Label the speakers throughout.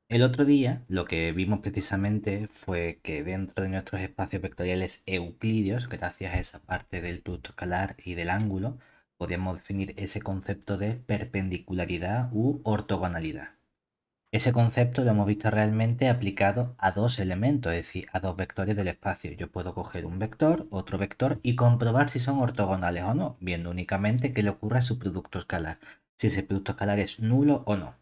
Speaker 1: El otro día lo que vimos precisamente fue que dentro de nuestros espacios vectoriales euclideos, gracias a esa parte del producto escalar y del ángulo, podíamos definir ese concepto de perpendicularidad u ortogonalidad. Ese concepto lo hemos visto realmente aplicado a dos elementos, es decir, a dos vectores del espacio. Yo puedo coger un vector, otro vector y comprobar si son ortogonales o no, viendo únicamente qué le ocurre a su producto escalar, si ese producto escalar es nulo o no.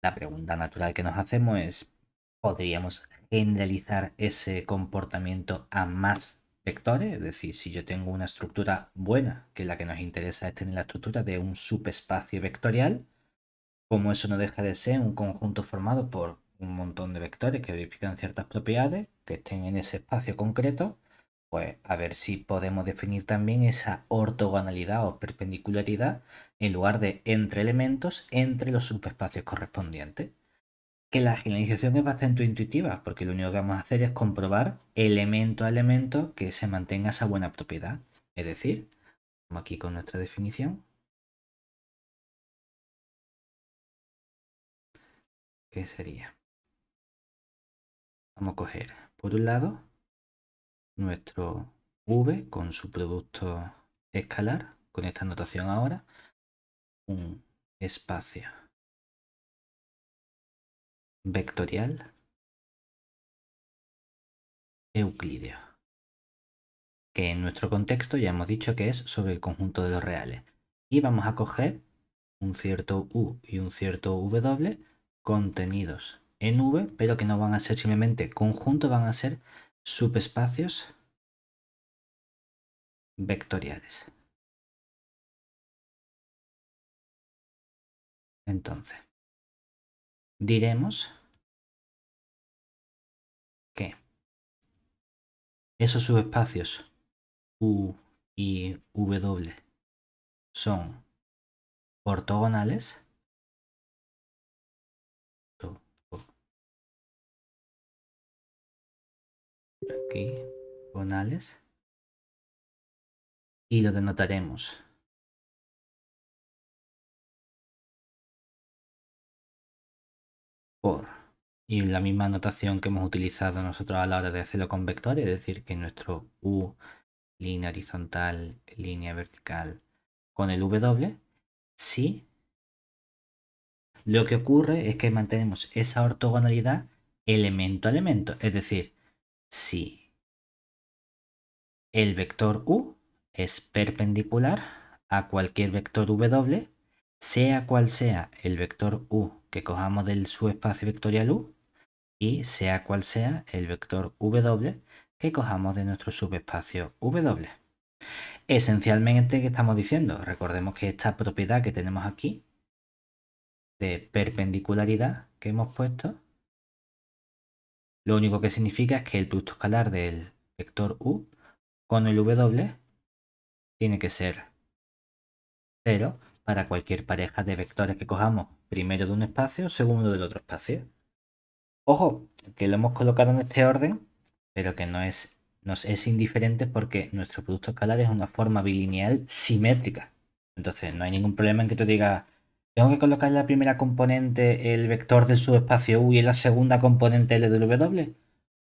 Speaker 1: La pregunta natural que nos hacemos es, ¿podríamos generalizar ese comportamiento a más vectores? Es decir, si yo tengo una estructura buena, que la que nos interesa es tener la estructura de un subespacio vectorial, como eso no deja de ser un conjunto formado por un montón de vectores que verifican ciertas propiedades que estén en ese espacio concreto, pues a ver si podemos definir también esa ortogonalidad o perpendicularidad en lugar de entre elementos entre los subespacios correspondientes. Que la generalización es bastante intuitiva, porque lo único que vamos a hacer es comprobar elemento a elemento que se mantenga esa buena propiedad. Es decir, vamos aquí con nuestra definición, ¿qué sería? Vamos a coger, por un lado, nuestro V con su producto escalar, con esta notación ahora, un espacio vectorial euclídeo, que en nuestro contexto ya hemos dicho que es sobre el conjunto de los reales. Y vamos a coger un cierto U y un cierto W contenidos en V, pero que no van a ser simplemente conjuntos, van a ser subespacios vectoriales. Entonces, diremos que esos subespacios U y W son ortogonales, aquí, ortogonales, y lo denotaremos por, y la misma notación que hemos utilizado nosotros a la hora de hacerlo con vectores, es decir, que nuestro U, línea horizontal, línea vertical, con el W, sí, lo que ocurre es que mantenemos esa ortogonalidad elemento a elemento, es decir, si el vector U es perpendicular a cualquier vector W, sea cual sea el vector U que cojamos del subespacio vectorial U, y sea cual sea el vector W que cojamos de nuestro subespacio W. Esencialmente, ¿qué estamos diciendo? Recordemos que esta propiedad que tenemos aquí de perpendicularidad que hemos puesto, lo único que significa es que el producto escalar del vector U con el W tiene que ser 0 para cualquier pareja de vectores que cojamos primero de un espacio, segundo del otro espacio. Ojo, que lo hemos colocado en este orden, pero que nos es indiferente porque nuestro producto escalar es una forma bilineal simétrica. Entonces, no hay ningún problema en que tú digas, tengo que colocar en la primera componente el vector del subespacio U y en la segunda componente el de W.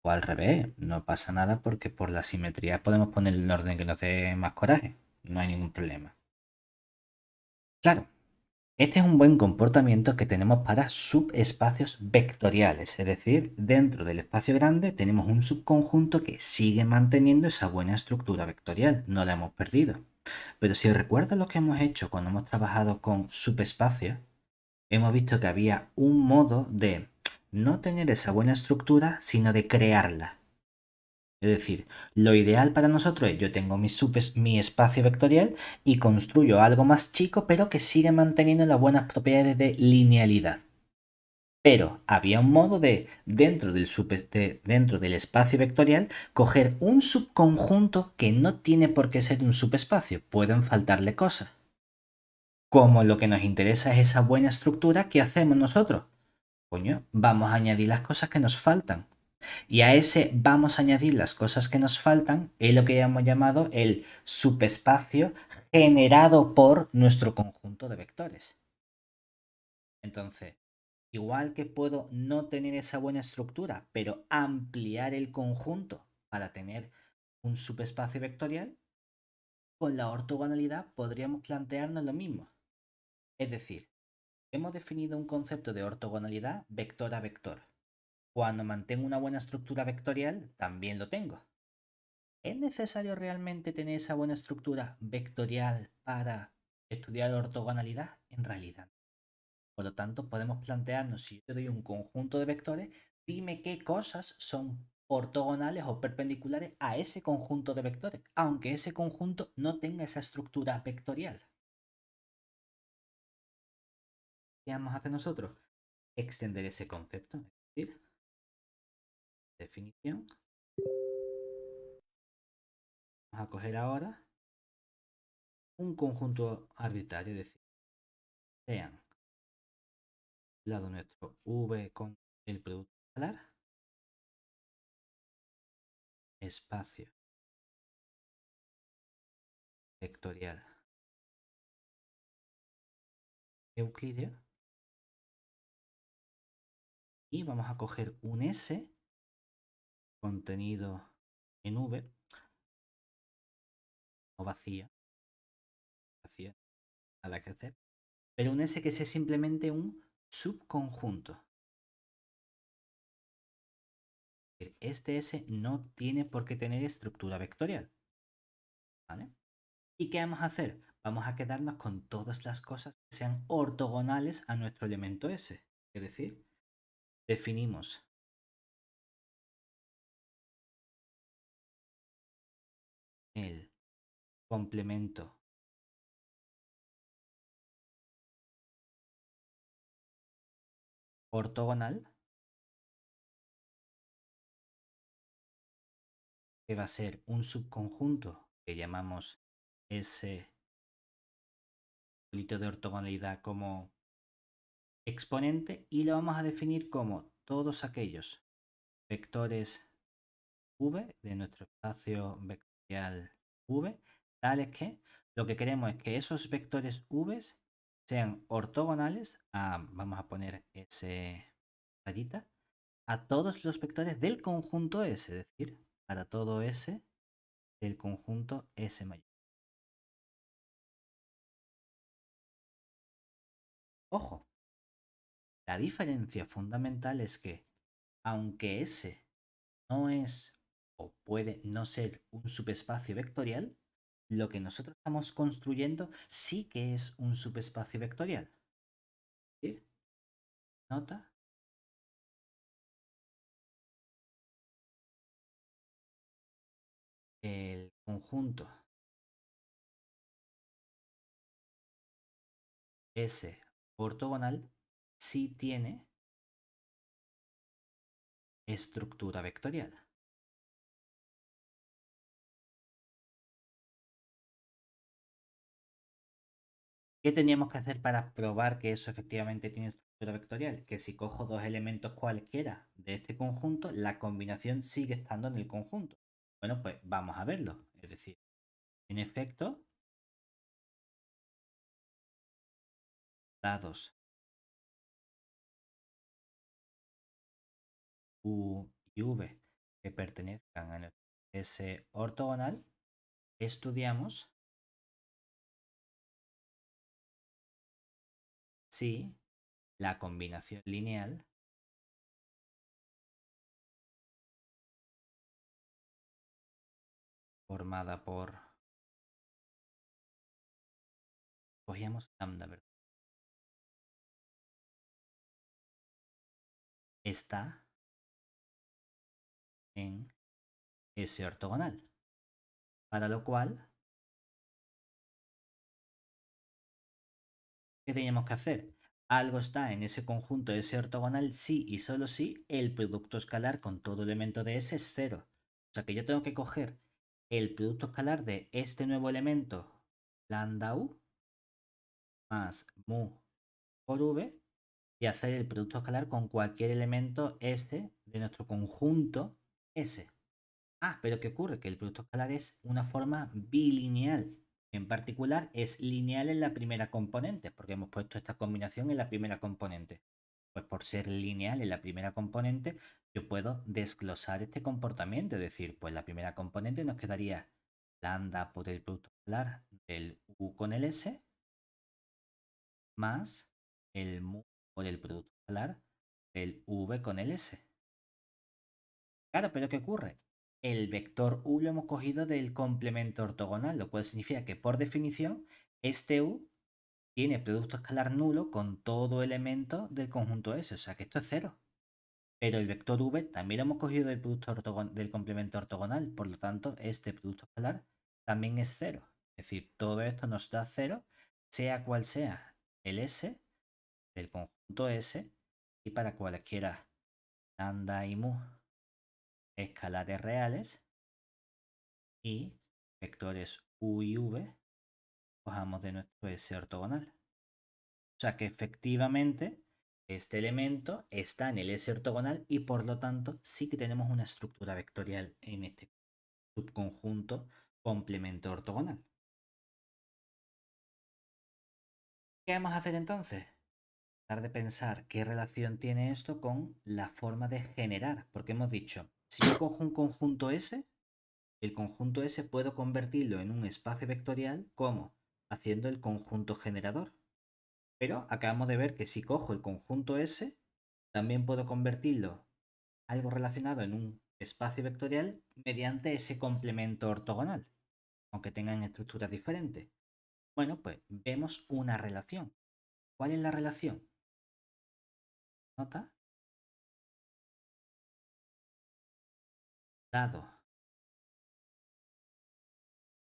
Speaker 1: O al revés, no pasa nada porque por la simetría podemos poner el orden que nos dé más coraje. No hay ningún problema. Claro, este es un buen comportamiento que tenemos para subespacios vectoriales, es decir, dentro del espacio grande tenemos un subconjunto que sigue manteniendo esa buena estructura vectorial, no la hemos perdido. Pero si recuerdas lo que hemos hecho cuando hemos trabajado con subespacios, hemos visto que había un modo de no tener esa buena estructura, sino de crearla. Es decir, lo ideal para nosotros es yo tengo mi espacio vectorial y construyo algo más chico, pero que sigue manteniendo las buenas propiedades de linealidad. Pero había un modo de, dentro del espacio vectorial, coger un subconjunto que no tiene por qué ser un subespacio, pueden faltarle cosas. Como lo que nos interesa es esa buena estructura, ¿qué hacemos nosotros? Coño, vamos a añadir las cosas que nos faltan. Y a ese vamos a añadir las cosas que nos faltan, es lo que hemos llamado el subespacio generado por nuestro conjunto de vectores. Entonces, Igual que puedo no tener esa buena estructura, pero ampliar el conjunto para tener un subespacio vectorial, con la ortogonalidad podríamos plantearnos lo mismo. Es decir, hemos definido un concepto de ortogonalidad vector a vector. Cuando mantengo una buena estructura vectorial, también lo tengo. ¿Es necesario realmente tener esa buena estructura vectorial para estudiar ortogonalidad? En realidad. Por lo tanto, podemos plantearnos, si yo te doy un conjunto de vectores, dime qué cosas son ortogonales o perpendiculares a ese conjunto de vectores, aunque ese conjunto no tenga esa estructura vectorial. ¿Qué vamos a hacer nosotros? Extender ese concepto, es decir, definición. Vamos a coger ahora un conjunto arbitrario, es decir, sean lado nuestro V con el producto escalar, espacio vectorial euclídeo, y vamos a coger un S contenido en V, o vacío, nada que hacer, pero un S que sea simplemente un subconjunto. Este S no tiene por qué tener estructura vectorial. ¿Vale? ¿Y qué vamos a hacer? Vamos a quedarnos con todas las cosas que sean ortogonales a nuestro elemento S. Es decir, definimos el complemento ortogonal, que va a ser un subconjunto que llamamos S de ortogonalidad como exponente, y lo vamos a definir como todos aquellos vectores V de nuestro espacio vectorial V, tales que lo que queremos es que esos vectores V sean ortogonales a, vamos a poner S rayita, a todos los vectores del conjunto S, es decir, para todo S del conjunto S mayor. Ojo, la diferencia fundamental es que, aunque S no es o puede no ser un subespacio vectorial, lo que nosotros estamos construyendo sí que es un subespacio vectorial. ¿Sí? ¿Nota? El conjunto S ortogonal sí tiene estructura vectorial. ¿Qué teníamos que hacer para probar que eso efectivamente tiene estructura vectorial? Que si cojo dos elementos cualquiera de este conjunto, la combinación sigue estando en el conjunto. Bueno, pues vamos a verlo. Es decir, en efecto, dados U y V que pertenezcan a ese ortogonal, estudiamos si la combinación lineal formada por, cogíamos lambda, ¿verdad? Está en ese ortogonal. Para lo cual, ¿qué teníamos que hacer? Algo está en ese conjunto, ese ortogonal, sí y solo si el producto escalar con todo elemento de S es cero. O sea que yo tengo que coger el producto escalar de este nuevo elemento, lambda u, más mu por v, y hacer el producto escalar con cualquier elemento S de nuestro conjunto S. Ah, pero ¿qué ocurre? Que el producto escalar es una forma bilineal. En particular, es lineal en la primera componente, porque hemos puesto esta combinación en la primera componente. Pues por ser lineal en la primera componente, yo puedo desglosar este comportamiento. Es decir, pues la primera componente nos quedaría lambda por el producto escalar del U con el S más el mu por el producto escalar del V con el S. Claro, pero ¿qué ocurre? El vector U lo hemos cogido del complemento ortogonal, lo cual significa que por definición este U tiene producto escalar nulo con todo elemento del conjunto S, o sea que esto es cero. Pero el vector V también lo hemos cogido del del complemento ortogonal, por lo tanto este producto escalar también es cero. Es decir, todo esto nos da cero, sea cual sea el S del conjunto S y para cualquiera lambda y mu escalares reales y vectores U y V cojamos de nuestro S ortogonal. O sea que efectivamente este elemento está en el S ortogonal y por lo tanto sí que tenemos una estructura vectorial en este subconjunto complemento ortogonal. ¿Qué vamos a hacer entonces? Tratar de pensar qué relación tiene esto con la forma de generar, porque hemos dicho, si yo cojo un conjunto S, el conjunto S puedo convertirlo en un espacio vectorial como haciendo el conjunto generador. Pero acabamos de ver que si cojo el conjunto S, también puedo convertirlo algo relacionado en un espacio vectorial mediante ese complemento ortogonal, aunque tengan estructuras diferentes. Bueno, pues vemos una relación. ¿Cuál es la relación? Nota, dado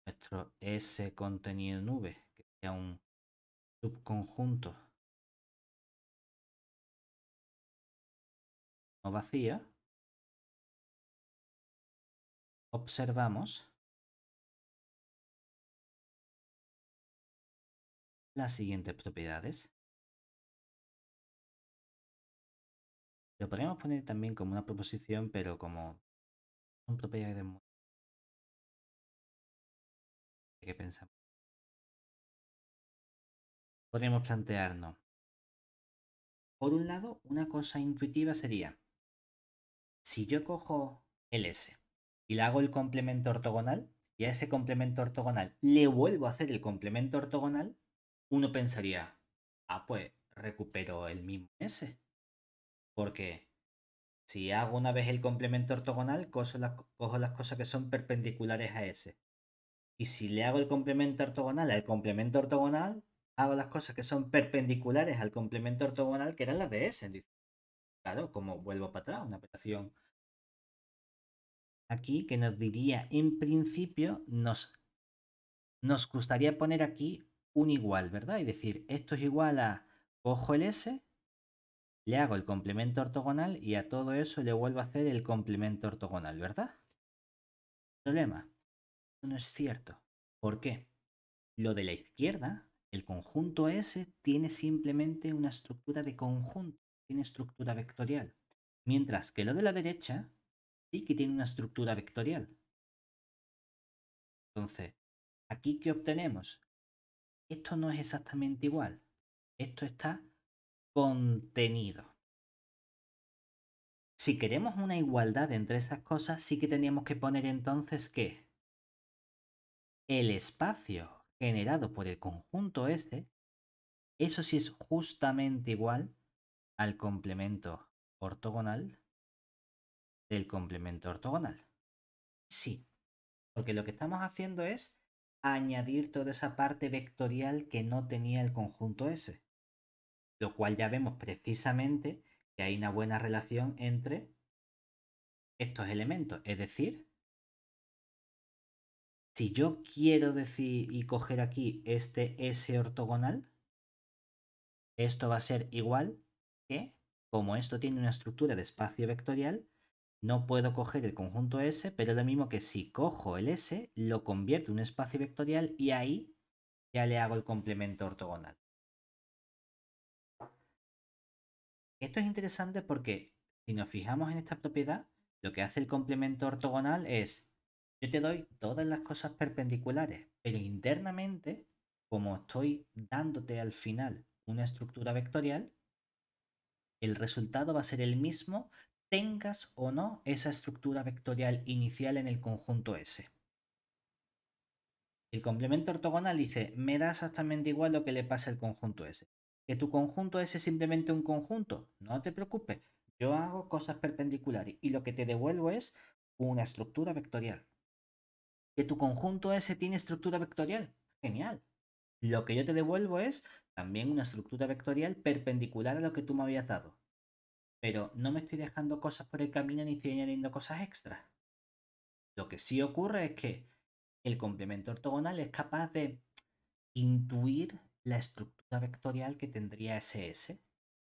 Speaker 1: nuestro S contenido en V, que sea un subconjunto no vacío, observamos las siguientes propiedades. Lo podríamos poner también como una proposición, pero como son propiedades muy que pensamos. Podríamos plantearnos, por un lado, una cosa intuitiva sería, si yo cojo el S y le hago el complemento ortogonal, y a ese complemento ortogonal le vuelvo a hacer el complemento ortogonal, uno pensaría, ah, pues recupero el mismo S. Porque si hago una vez el complemento ortogonal, cojo las cosas que son perpendiculares a S. Y si le hago el complemento ortogonal al complemento ortogonal, hago las cosas que son perpendiculares al complemento ortogonal, que eran las de S. Claro, como vuelvo para atrás, una operación aquí que nos diría, en principio, nos gustaría poner aquí un igual, ¿verdad? Y decir, esto es igual a, cojo el S, le hago el complemento ortogonal y a todo eso le vuelvo a hacer el complemento ortogonal, ¿verdad? Problema, eso no es cierto. ¿Por qué? Lo de la izquierda, el conjunto S, tiene simplemente una estructura de conjunto, tiene estructura vectorial. Mientras que lo de la derecha sí que tiene una estructura vectorial. Entonces, ¿aquí qué obtenemos? Esto no es exactamente igual. Esto está contenido. Si queremos una igualdad entre esas cosas, sí que teníamos que poner entonces que el espacio generado por el conjunto S, eso sí es justamente igual al complemento ortogonal del complemento ortogonal. Sí, porque lo que estamos haciendo es añadir toda esa parte vectorial que no tenía el conjunto S, lo cual ya vemos precisamente que hay una buena relación entre estos elementos. Es decir, si yo quiero decir y coger aquí este S ortogonal, esto va a ser igual que, como esto tiene una estructura de espacio vectorial, no puedo coger el conjunto S, pero es lo mismo que si cojo el S, lo convierto en un espacio vectorial y ahí ya le hago el complemento ortogonal. Esto es interesante porque si nos fijamos en esta propiedad, lo que hace el complemento ortogonal es, yo te doy todas las cosas perpendiculares, pero internamente, como estoy dándote al final una estructura vectorial, el resultado va a ser el mismo, tengas o no esa estructura vectorial inicial en el conjunto S. El complemento ortogonal dice, me da exactamente igual lo que le pasa al conjunto S. ¿Que tu conjunto S es simplemente un conjunto? No te preocupes, yo hago cosas perpendiculares y lo que te devuelvo es una estructura vectorial. ¿Que tu conjunto S tiene estructura vectorial? Genial. Lo que yo te devuelvo es también una estructura vectorial perpendicular a lo que tú me habías dado. Pero no me estoy dejando cosas por el camino ni estoy añadiendo cosas extras. Lo que sí ocurre es que el complemento ortogonal es capaz de intuir la estructura vectorial que tendría ese S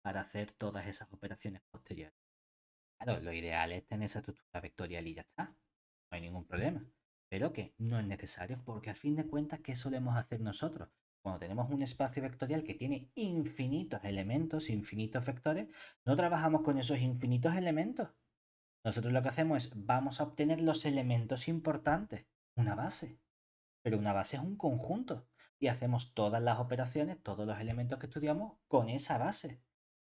Speaker 1: para hacer todas esas operaciones posteriores. Claro, lo ideal es tener esa estructura vectorial y ya está. No hay ningún problema. Pero que no es necesario porque al fin de cuentas, ¿qué solemos hacer nosotros? Cuando tenemos un espacio vectorial que tiene infinitos elementos, infinitos vectores, no trabajamos con esos infinitos elementos. Nosotros lo que hacemos es vamos a obtener los elementos importantes, una base. Pero una base es un conjunto y hacemos todas las operaciones, todos los elementos que estudiamos con esa base.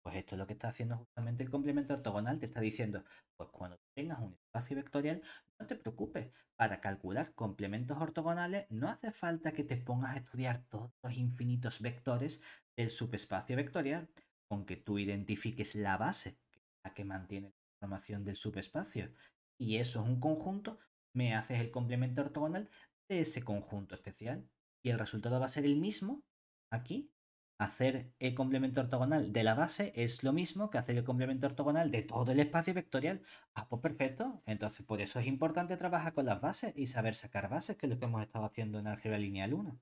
Speaker 1: Pues esto es lo que está haciendo justamente el complemento ortogonal. Te está diciendo, pues cuando tengas un espacio vectorial, no te preocupes. Para calcular complementos ortogonales no hace falta que te pongas a estudiar todos los infinitos vectores del subespacio vectorial. Con que tú identifiques la base, que es la que mantiene la información del subespacio, y eso es un conjunto, me haces el complemento ortogonal de ese conjunto especial. Y el resultado va a ser el mismo aquí. Hacer el complemento ortogonal de la base es lo mismo que hacer el complemento ortogonal de todo el espacio vectorial. Ah, pues perfecto. Entonces, por eso es importante trabajar con las bases y saber sacar bases, que es lo que hemos estado haciendo en álgebra lineal 1.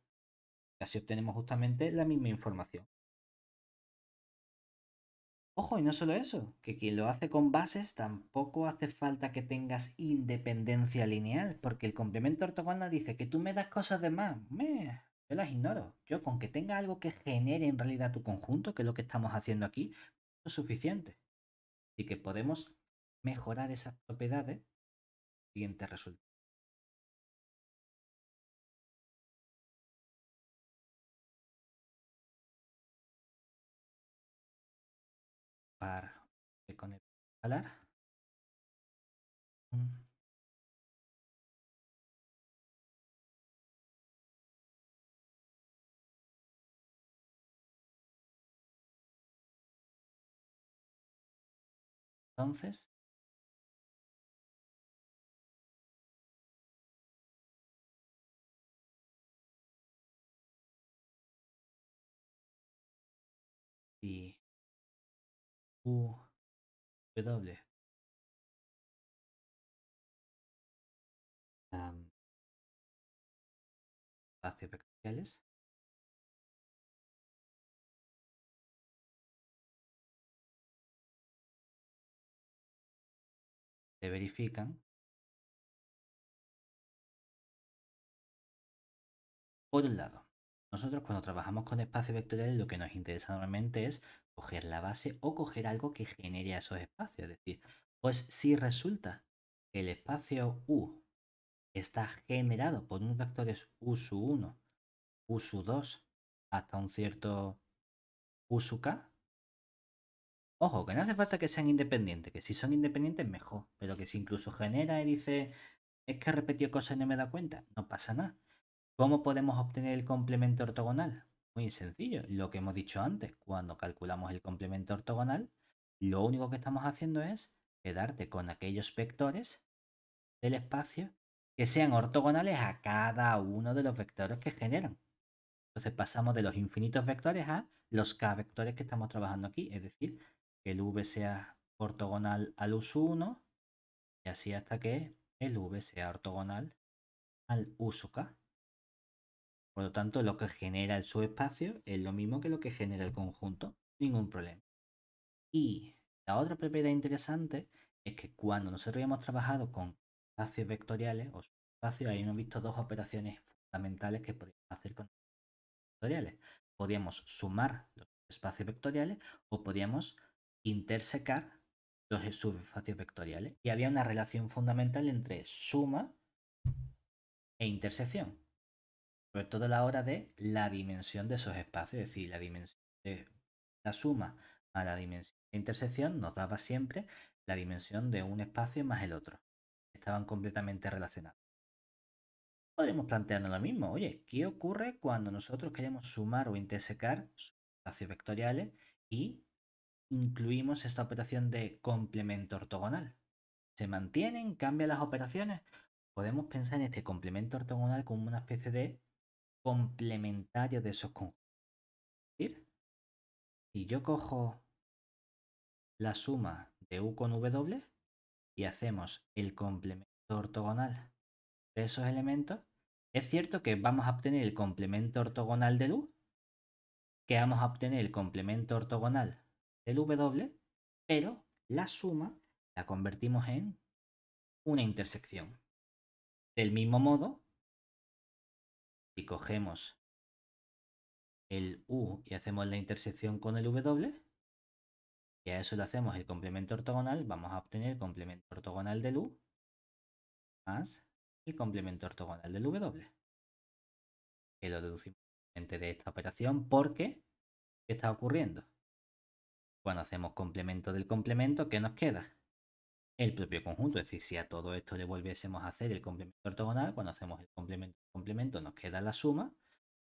Speaker 1: Así obtenemos justamente la misma información. Ojo, y no solo eso, que quien lo hace con bases tampoco hace falta que tengas independencia lineal, porque el complemento ortogonal dice que tú me das cosas de más. Yo las ignoro. Yo con que tenga algo que genere en realidad tu conjunto, que es lo que estamos haciendo aquí, es suficiente. Y que podemos mejorar esas propiedades. Siguiente resultado. Par con el escalar. Entonces, si U, W, espacios vectoriales, se verifican. Por un lado, nosotros cuando trabajamos con espacios vectoriales lo que nos interesa normalmente es coger la base o coger algo que genere esos espacios. Es decir, pues si resulta que el espacio U está generado por unos vectores U sub 1, U sub 2, hasta un cierto U sub K, ojo, que no hace falta que sean independientes, que si son independientes mejor, pero que si incluso genera y dice, es que he repetido cosas y no me da cuenta, no pasa nada. ¿Cómo podemos obtener el complemento ortogonal? Muy sencillo, lo que hemos dicho antes, cuando calculamos el complemento ortogonal, lo único que estamos haciendo es quedarte con aquellos vectores del espacio que sean ortogonales a cada uno de los vectores que generan. Entonces pasamos de los infinitos vectores a los k vectores que estamos trabajando aquí, es decir, que el v sea ortogonal al u1 y así hasta que el v sea ortogonal al u sub k. Por lo tanto, lo que genera el subespacio es lo mismo que lo que genera el conjunto. Ningún problema. Y la otra propiedad interesante es que cuando nosotros hemos trabajado con espacios vectoriales o subespacios, ahí hemos visto dos operaciones fundamentales que podemos hacer con vectoriales. Podíamos sumar los espacios vectoriales o podíamos intersecar los subespacios vectoriales. Y había una relación fundamental entre suma e intersección. Sobre todo a la hora de la dimensión de esos espacios, es decir, la dimensión de la suma a la dimensión La intersección nos daba siempre la dimensión de un espacio más el otro. Estaban completamente relacionados. Podríamos plantearnos lo mismo. Oye, ¿qué ocurre cuando nosotros queremos sumar o intersecar espacios vectoriales y incluimos esta operación de complemento ortogonal? ¿Se mantienen? ¿Cambian las operaciones? Podemos pensar en este complemento ortogonal como una especie de complementario de esos conjuntos. Es decir, si yo cojo la suma de u con w y hacemos el complemento ortogonal de esos elementos, es cierto que vamos a obtener el complemento ortogonal del u, que vamos a obtener el complemento ortogonal del w, pero la suma la convertimos en una intersección. Del mismo modo, si cogemos el u y hacemos la intersección con el w, y a eso le hacemos el complemento ortogonal, vamos a obtener el complemento ortogonal del u más el complemento ortogonal del w. Que lo deducimos de esta operación porque ¿qué está ocurriendo? Cuando hacemos complemento del complemento, ¿qué nos queda? El propio conjunto. Es decir, si a todo esto le volviésemos a hacer el complemento ortogonal, cuando hacemos el complemento del complemento nos queda la suma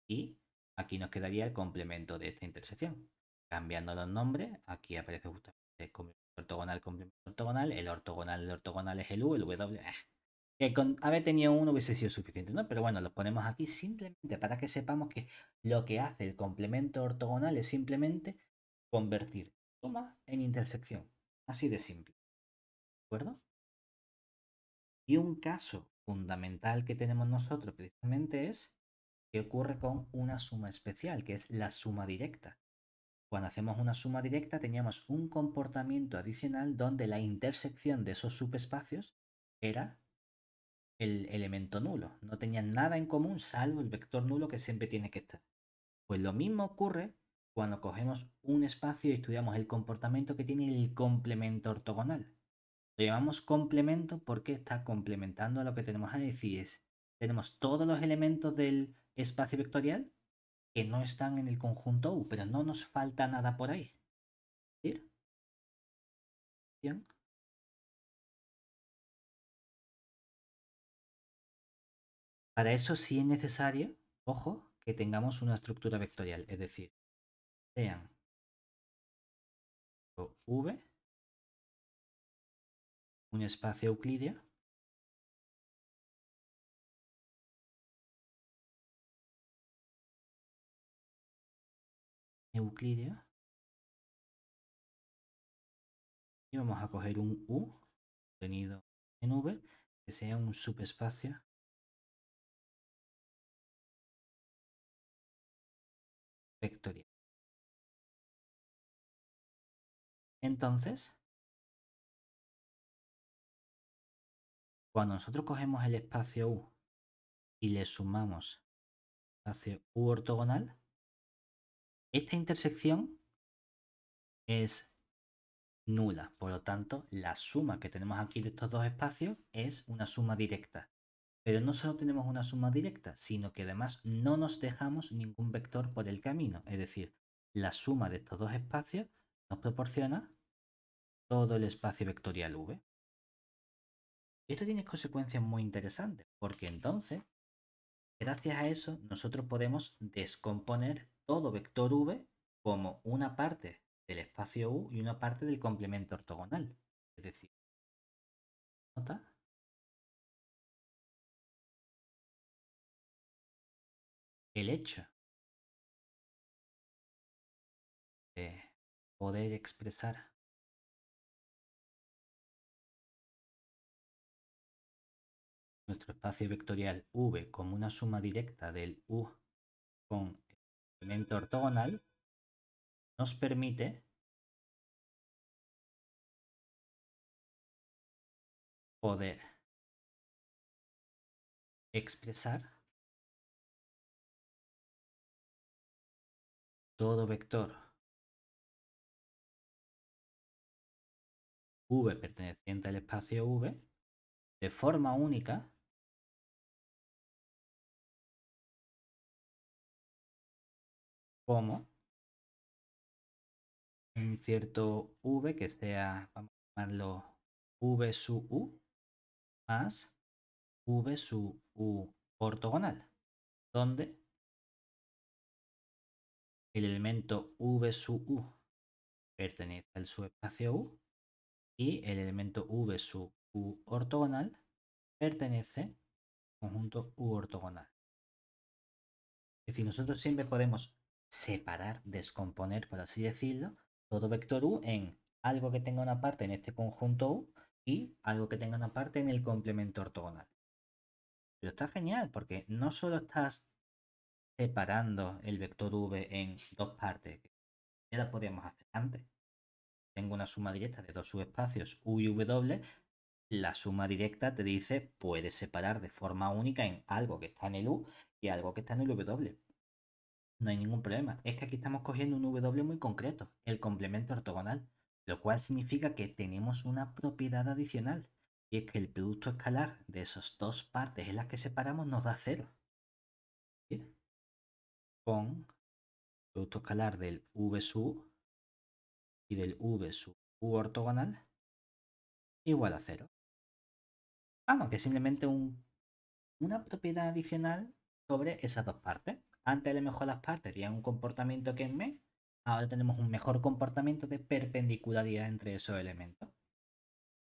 Speaker 1: y aquí nos quedaría el complemento de esta intersección. Cambiando los nombres, aquí aparece justamente el complemento ortogonal, el ortogonal es el u, el w. Que con haber tenido uno hubiese sido suficiente, ¿no? Pero bueno, los ponemos aquí simplemente para que sepamos que lo que hace el complemento ortogonal es simplemente convertir suma en intersección. Así de simple. ¿De acuerdo? Y un caso fundamental que tenemos nosotros precisamente es que ocurre con una suma especial, que es la suma directa. Cuando hacemos una suma directa teníamos un comportamiento adicional donde la intersección de esos subespacios era el elemento nulo. No tenían nada en común salvo el vector nulo que siempre tiene que estar. Pues lo mismo ocurre cuando cogemos un espacio y estudiamos el comportamiento que tiene el complemento ortogonal. Lo llamamos complemento porque está complementando a lo que tenemos a decir. Tenemos todos los elementos del espacio vectorial que no están en el conjunto U, pero no nos falta nada por ahí. ¿Sí? Bien. Para eso sí es necesario, ojo, que tengamos una estructura vectorial, es decir, sean V un espacio euclídeo y vamos a coger un U contenido en V que sea un subespacio vectorial. Entonces, cuando nosotros cogemos el espacio U y le sumamos el espacio U ortogonal, esta intersección es nula. Por lo tanto, la suma que tenemos aquí de estos dos espacios es una suma directa. Pero no solo tenemos una suma directa, sino que además no nos dejamos ningún vector por el camino. Es decir, la suma de estos dos espacios nos proporciona todo el espacio vectorial V. Esto tiene consecuencias muy interesantes, porque entonces, gracias a eso, nosotros podemos descomponer todo vector V como una parte del espacio U y una parte del complemento ortogonal. Es decir, nota el hecho de poder expresar nuestro espacio vectorial V como una suma directa del U con el complemento ortogonal nos permite poder expresar todo vector V perteneciente al espacio V de forma única como un cierto v que sea, vamos a llamarlo v sub u más v sub u ortogonal, donde el elemento v sub u pertenece al subespacio u y el elemento v sub u ortogonal pertenece al conjunto u ortogonal. Es decir, nosotros siempre podemos separar, descomponer, por así decirlo, todo vector u en algo que tenga una parte en este conjunto u y algo que tenga una parte en el complemento ortogonal. Pero está genial porque no solo estás separando el vector v en dos partes, que ya lo podíamos hacer antes. Tengo una suma directa de dos subespacios u y w. La suma directa te dice puedes separar de forma única en algo que está en el u y algo que está en el w. No hay ningún problema. Es que aquí estamos cogiendo un W muy concreto, el complemento ortogonal, lo cual significa que tenemos una propiedad adicional. Y es que el producto escalar de esas dos partes en las que separamos nos da cero. ¿Sí? Con el producto escalar del V sub y del V sub U ortogonal igual a cero. Vamos, que es simplemente una propiedad adicional sobre esas dos partes. Antes a lo mejor las partes tenían un comportamiento que en me, ahora tenemos un mejor comportamiento de perpendicularidad entre esos elementos.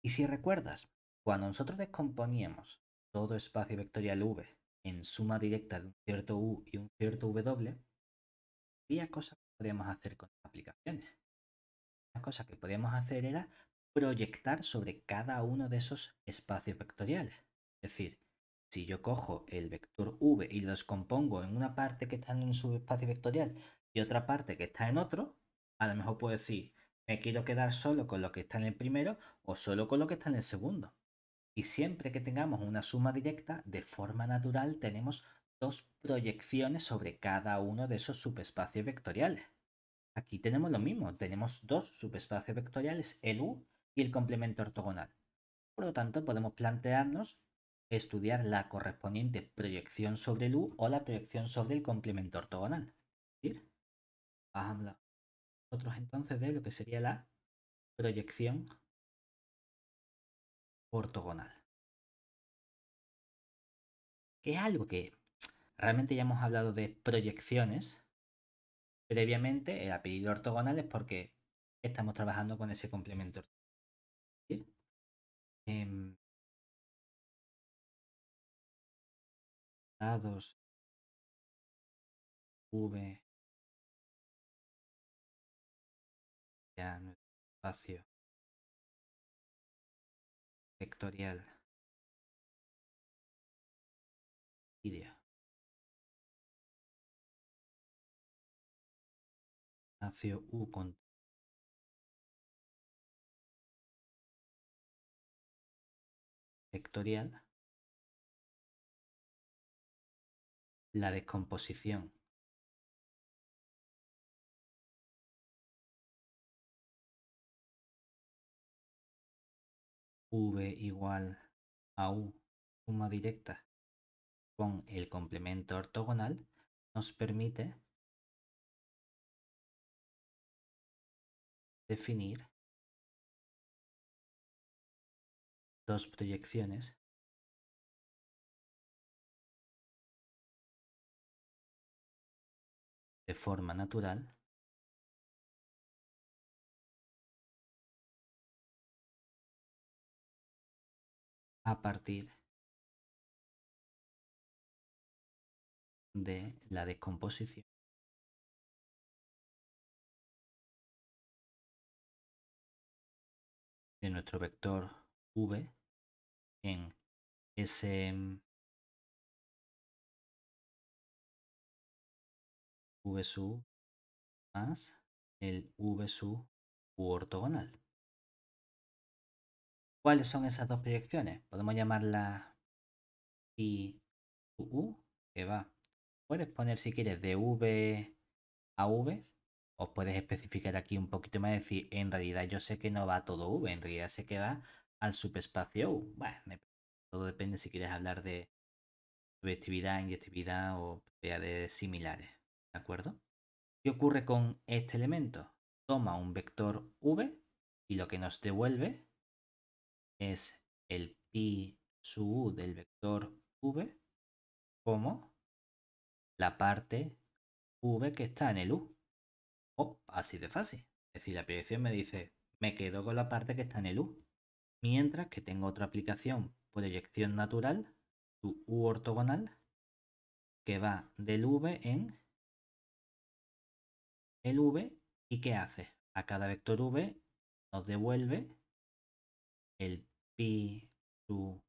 Speaker 1: Y si recuerdas, cuando nosotros descomponíamos todo espacio vectorial V en suma directa de un cierto U y un cierto W, había cosas que podíamos hacer con las aplicaciones. Una cosa que podíamos hacer era proyectar sobre cada uno de esos espacios vectoriales. Es decir, si yo cojo el vector v y lo descompongo en una parte que está en un subespacio vectorial y otra parte que está en otro, a lo mejor puedo decir, me quiero quedar solo con lo que está en el primero o solo con lo que está en el segundo. Y siempre que tengamos una suma directa, de forma natural tenemos dos proyecciones sobre cada uno de esos subespacios vectoriales. Aquí tenemos lo mismo, tenemos dos subespacios vectoriales, el U y el complemento ortogonal. Por lo tanto, podemos plantearnos estudiar la correspondiente proyección sobre el U o la proyección sobre el complemento ortogonal. Es decir, vamos a hablar nosotros entonces de lo que sería la proyección ortogonal, que es algo que realmente ya hemos hablado de proyecciones previamente. El apellido ortogonal es porque estamos trabajando con ese complemento ortogonal. ¿Sí? Dados V ya nuestro espacio vectorial idea espacio U con vectorial, la descomposición V igual a U suma directa con el complemento ortogonal nos permite definir dos proyecciones de forma natural a partir de la descomposición de nuestro vector V en ese V sub más el V sub U ortogonal. ¿Cuáles son esas dos proyecciones? Podemos llamarlas I U, que va. Puedes poner si quieres de V a V, o puedes especificar aquí un poquito más y decir, en realidad yo sé que no va todo V, en realidad sé que va al subespacio U. Bueno, todo depende si quieres hablar de subjetividad, inyectividad o propiedades similares. ¿De acuerdo? ¿Qué ocurre con este elemento? toma un vector v y lo que nos devuelve es el pi sub u del vector v como la parte v que está en el u. O así de fácil. Es decir, la proyección me dice, me quedo con la parte que está en el u. Mientras que tengo otra aplicación, proyección natural, su u ortogonal, que va del v en el v. ¿Y qué hace? A cada vector v nos devuelve el pi sub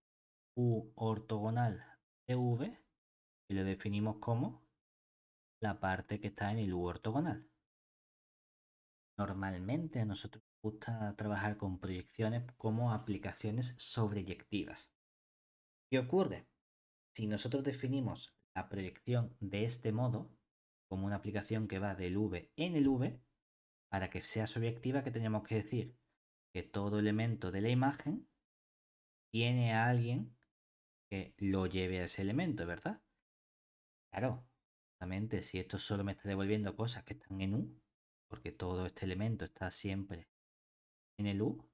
Speaker 1: u ortogonal de v y lo definimos como la parte que está en el u ortogonal. Normalmente a nosotros nos gusta trabajar con proyecciones como aplicaciones sobreyectivas. ¿Qué ocurre? Si nosotros definimos la proyección de este modo, como una aplicación que va del v en el v, para que sea sobreyectiva, ¿qué tenemos que decir? Que todo elemento de la imagen tiene a alguien que lo lleve a ese elemento, ¿verdad? Claro, justamente si esto solo me está devolviendo cosas que están en u, porque todo este elemento está siempre en el u,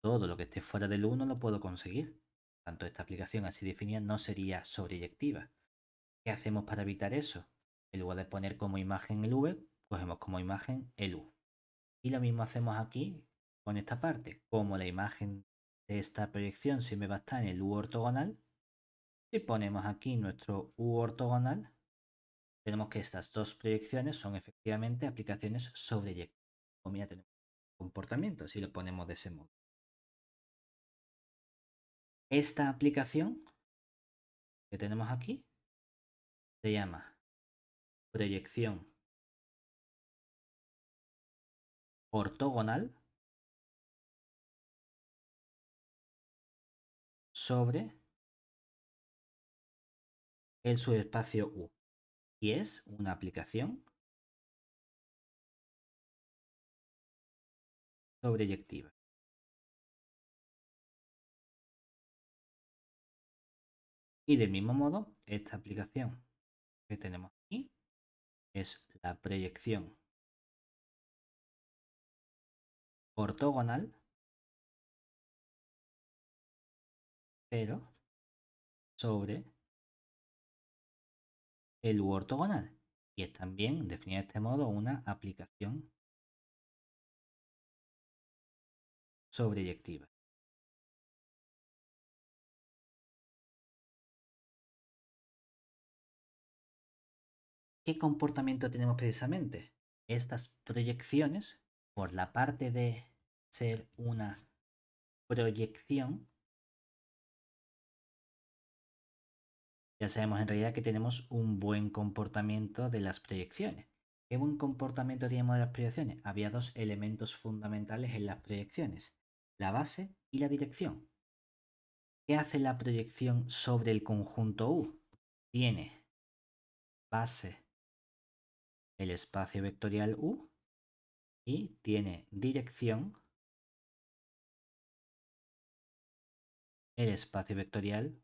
Speaker 1: todo lo que esté fuera del u no lo puedo conseguir. Tanto esta aplicación así definida no sería sobreyectiva. ¿Qué hacemos para evitar eso? En lugar de poner como imagen el v, cogemos como imagen el u. Y lo mismo hacemos aquí con esta parte. Como la imagen de esta proyección siempre va a estar en el u ortogonal, si ponemos aquí nuestro u ortogonal, tenemos que estas dos proyecciones son efectivamente aplicaciones sobreyectivas. O mira, tenemos comportamiento si lo ponemos de ese modo. Esta aplicación que tenemos aquí se llama proyección ortogonal sobre el subespacio U. Y es una aplicación sobreyectiva. Y del mismo modo, esta aplicación que tenemos aquí es la proyección ortogonal, pero sobre el U ortogonal. Y es también, definida de este modo, una aplicación sobreyectiva. ¿Qué comportamiento tenemos precisamente? Estas proyecciones, por la parte de ser una proyección, ya sabemos en realidad que tenemos un buen comportamiento de las proyecciones. ¿Qué buen comportamiento tenemos de las proyecciones? Había dos elementos fundamentales en las proyecciones, la base y la dirección. ¿Qué hace la proyección sobre el conjunto U? Tiene base el espacio vectorial U y tiene dirección el espacio vectorial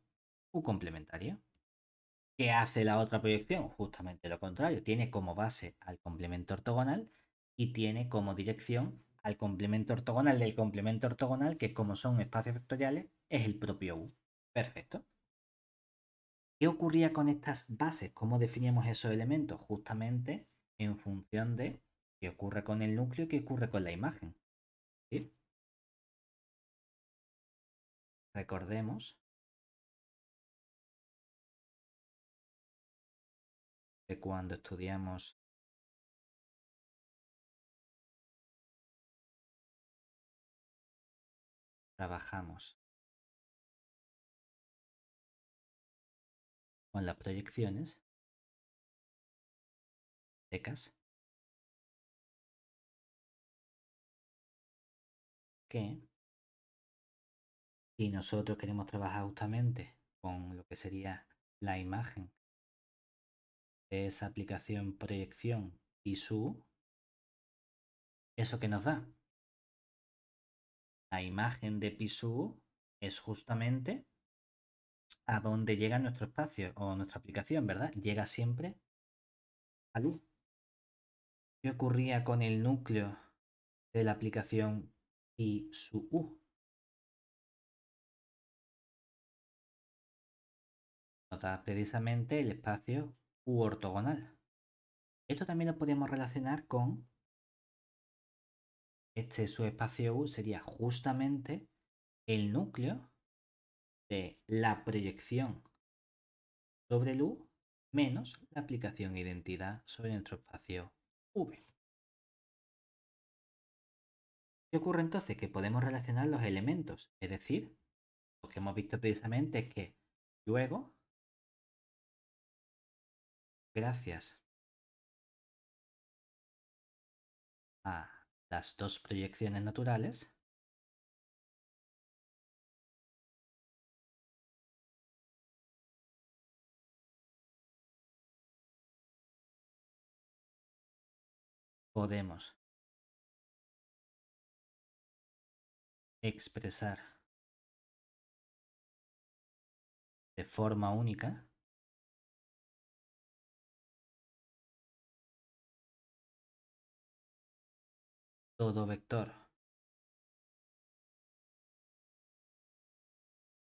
Speaker 1: U complementario. ¿Qué hace la otra proyección? Justamente lo contrario, tiene como base al complemento ortogonal y tiene como dirección al complemento ortogonal del complemento ortogonal, que como son espacios vectoriales, es el propio U. Perfecto. ¿Qué ocurría con estas bases? ¿Cómo definíamos esos elementos? Justamente en función de qué ocurre con el núcleo y qué ocurre con la imagen. ¿Sí? Recordemos que cuando estudiamos trabajamos con las proyecciones secas, que si nosotros queremos trabajar justamente con lo que sería la imagen de esa aplicación proyección y su, ¿eso que nos da? La imagen de Pisú es justamente a donde llega nuestro espacio o nuestra aplicación, ¿verdad? Llega siempre a luz. ¿Qué ocurría con el núcleo de la aplicación pi sub u. Nos da precisamente el espacio u ortogonal. Esto también lo podemos relacionar con este subespacio u, sería justamente el núcleo de la proyección sobre el u menos la aplicación identidad sobre nuestro espacio v. ¿Qué ocurre entonces? Que podemos relacionar los elementos, es decir, lo que hemos visto precisamente es que luego, gracias a las dos proyecciones naturales, podemos expresar de forma única todo vector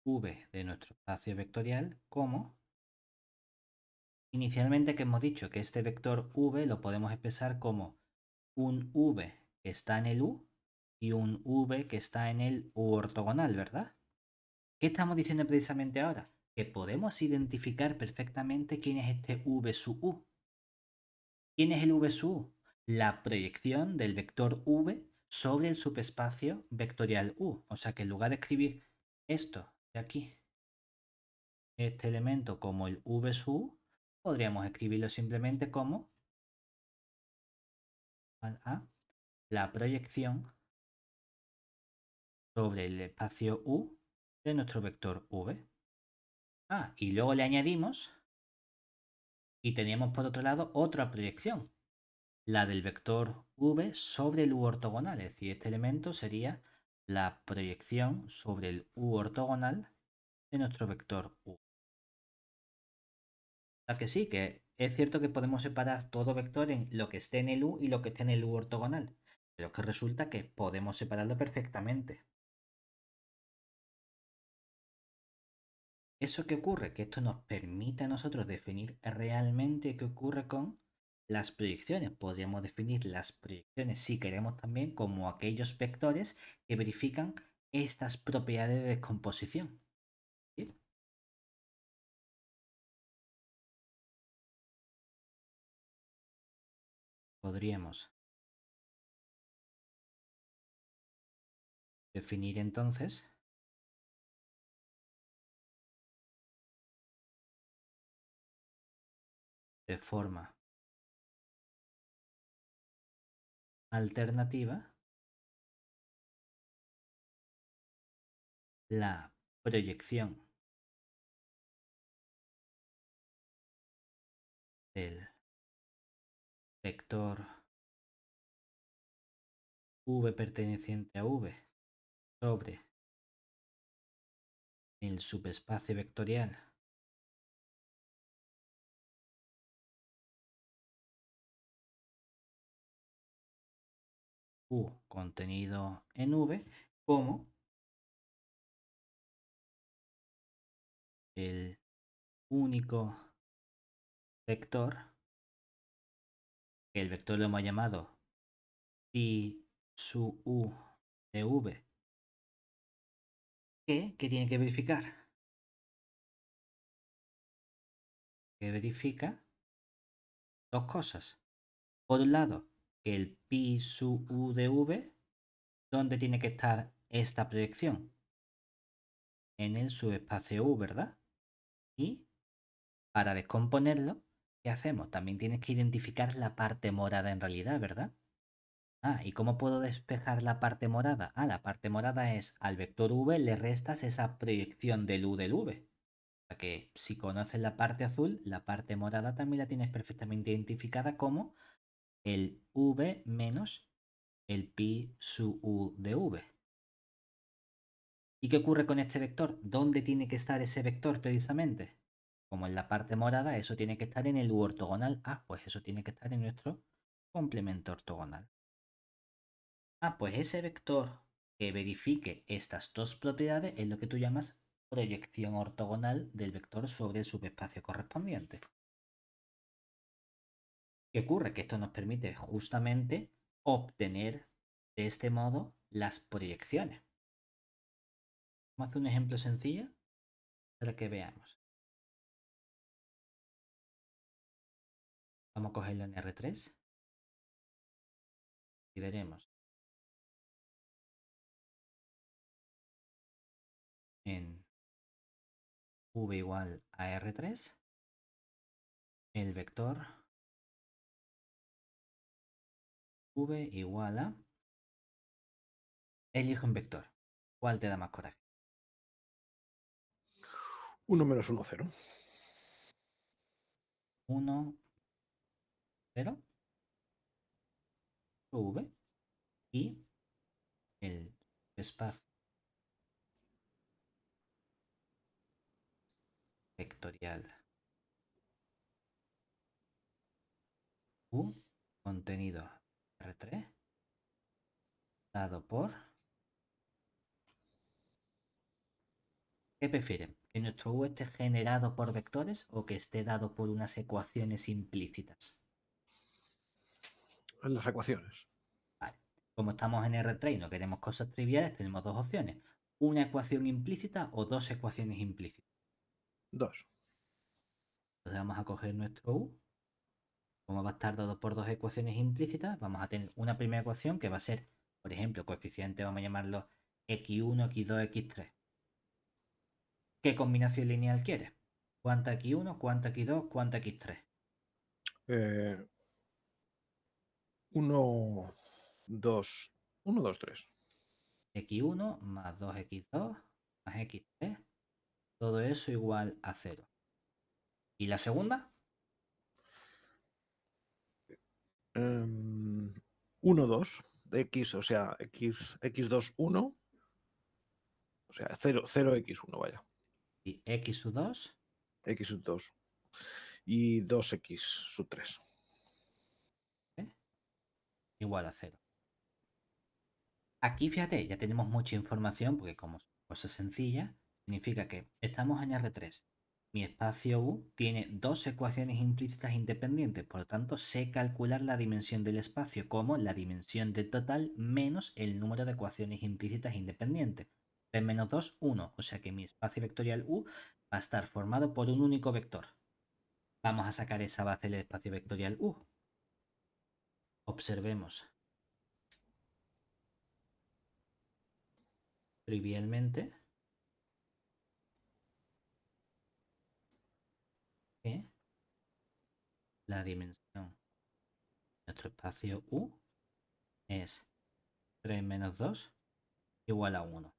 Speaker 1: v de nuestro espacio vectorial como inicialmente que hemos dicho que este vector v lo podemos expresar como un v que está en el u y un v que está en el u ortogonal, ¿verdad? ¿Qué estamos diciendo precisamente ahora? Que podemos identificar perfectamente quién es este v sub u. ¿Quién es el v sub u? La proyección del vector v sobre el subespacio vectorial u. O sea que en lugar de escribir esto de aquí, este elemento como el v sub u, podríamos escribirlo simplemente como la proyección sobre el espacio u de nuestro vector v. Y luego le añadimos y teníamos por otro lado otra proyección, la del vector v sobre el u ortogonal, es decir, este elemento sería la proyección sobre el u ortogonal de nuestro vector u. O sea que sí, que es cierto que podemos separar todo vector en lo que esté en el u y lo que esté en el u ortogonal, pero que resulta que podemos separarlo perfectamente. ¿Eso qué ocurre? Que esto nos permite a nosotros definir realmente qué ocurre con las proyecciones. Podríamos definir las proyecciones, si queremos, también como aquellos vectores que verifican estas propiedades de descomposición. ¿Sí? Podríamos definir entonces de forma alternativa la proyección del vector v perteneciente a v sobre el subespacio vectorial u contenido en v como el único vector, que el vector lo hemos llamado pi sub u de v, que tiene que verificar, que verifica dos cosas. Por un lado, que el pi sub u de v, ¿dónde tiene que estar esta proyección? En el subespacio u, ¿verdad? Y para descomponerlo, ¿qué hacemos? También tienes que identificar la parte morada en realidad, ¿verdad? ¿Y cómo puedo despejar la parte morada? La parte morada es al vector v le restas esa proyección del u del v. O sea que si conoces la parte azul, la parte morada también la tienes perfectamente identificada como el v menos el pi sub u de v. ¿Y qué ocurre con este vector? ¿Dónde tiene que estar ese vector precisamente? Como en la parte morada, eso tiene que estar en el u ortogonal. Pues eso tiene que estar en nuestro complemento ortogonal. Pues ese vector que verifique estas dos propiedades es lo que tú llamas proyección ortogonal del vector sobre el subespacio correspondiente. ¿Qué ocurre? Que esto nos permite justamente obtener de este modo las proyecciones. Vamos a hacer un ejemplo sencillo para que veamos. Vamos a cogerlo en R3 y veremos en V igual a R3 el vector V igual a... Elige un vector. ¿Cuál te da más coraje?
Speaker 2: 1 menos 1, 0.
Speaker 1: 1, 0, V y el espacio vectorial U contenido R3 dado por... ¿Qué prefiere? ¿Que nuestro U esté generado por vectores o que esté dado por unas ecuaciones implícitas?
Speaker 2: En las ecuaciones.
Speaker 1: Vale. Como estamos en R3 y no queremos cosas triviales, tenemos dos opciones. Una ecuación implícita o dos ecuaciones implícitas.
Speaker 2: 2.
Speaker 1: Entonces vamos a coger nuestro U. Como va a estar dado por dos ecuaciones implícitas, vamos a tener una primera ecuación que va a ser, por ejemplo, coeficiente, vamos a llamarlo x1, x2, x3. ¿Qué combinación lineal quieres? ¿Cuánta x1, cuánta x2, cuánta x3?
Speaker 2: 1, 2, 1, 2, 3.
Speaker 1: X1 más 2x2 más x3. Todo eso igual a 0. ¿Y la segunda?
Speaker 2: 1, 2. X, o sea, x2, 1. O sea, 0, 0x1, vaya.
Speaker 1: Y x sub 2.
Speaker 2: X sub 2. Y 2x sub 3.
Speaker 1: Igual a 0. Aquí, fíjate, ya tenemos mucha información porque como es cosa sencilla, significa que estamos en R3. Mi espacio U tiene dos ecuaciones implícitas independientes, por lo tanto sé calcular la dimensión del espacio como la dimensión del total menos el número de ecuaciones implícitas independientes. 3 menos 2, 1, o sea que mi espacio vectorial U va a estar formado por un único vector. Vamos a sacar esa base del espacio vectorial U. Observemos. Trivialmente que la dimensión de nuestro espacio U es 3 menos 2 igual a 1.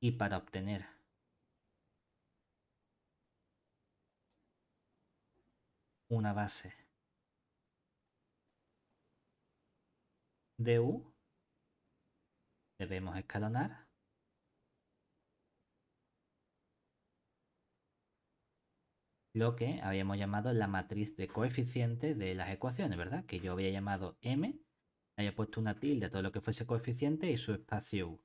Speaker 1: Y para obtener una base de U, debemos escalonar lo que habíamos llamado la matriz de coeficiente de las ecuaciones, ¿verdad? Que yo había llamado M, había puesto una tilde a todo lo que fuese coeficiente y su espacio U,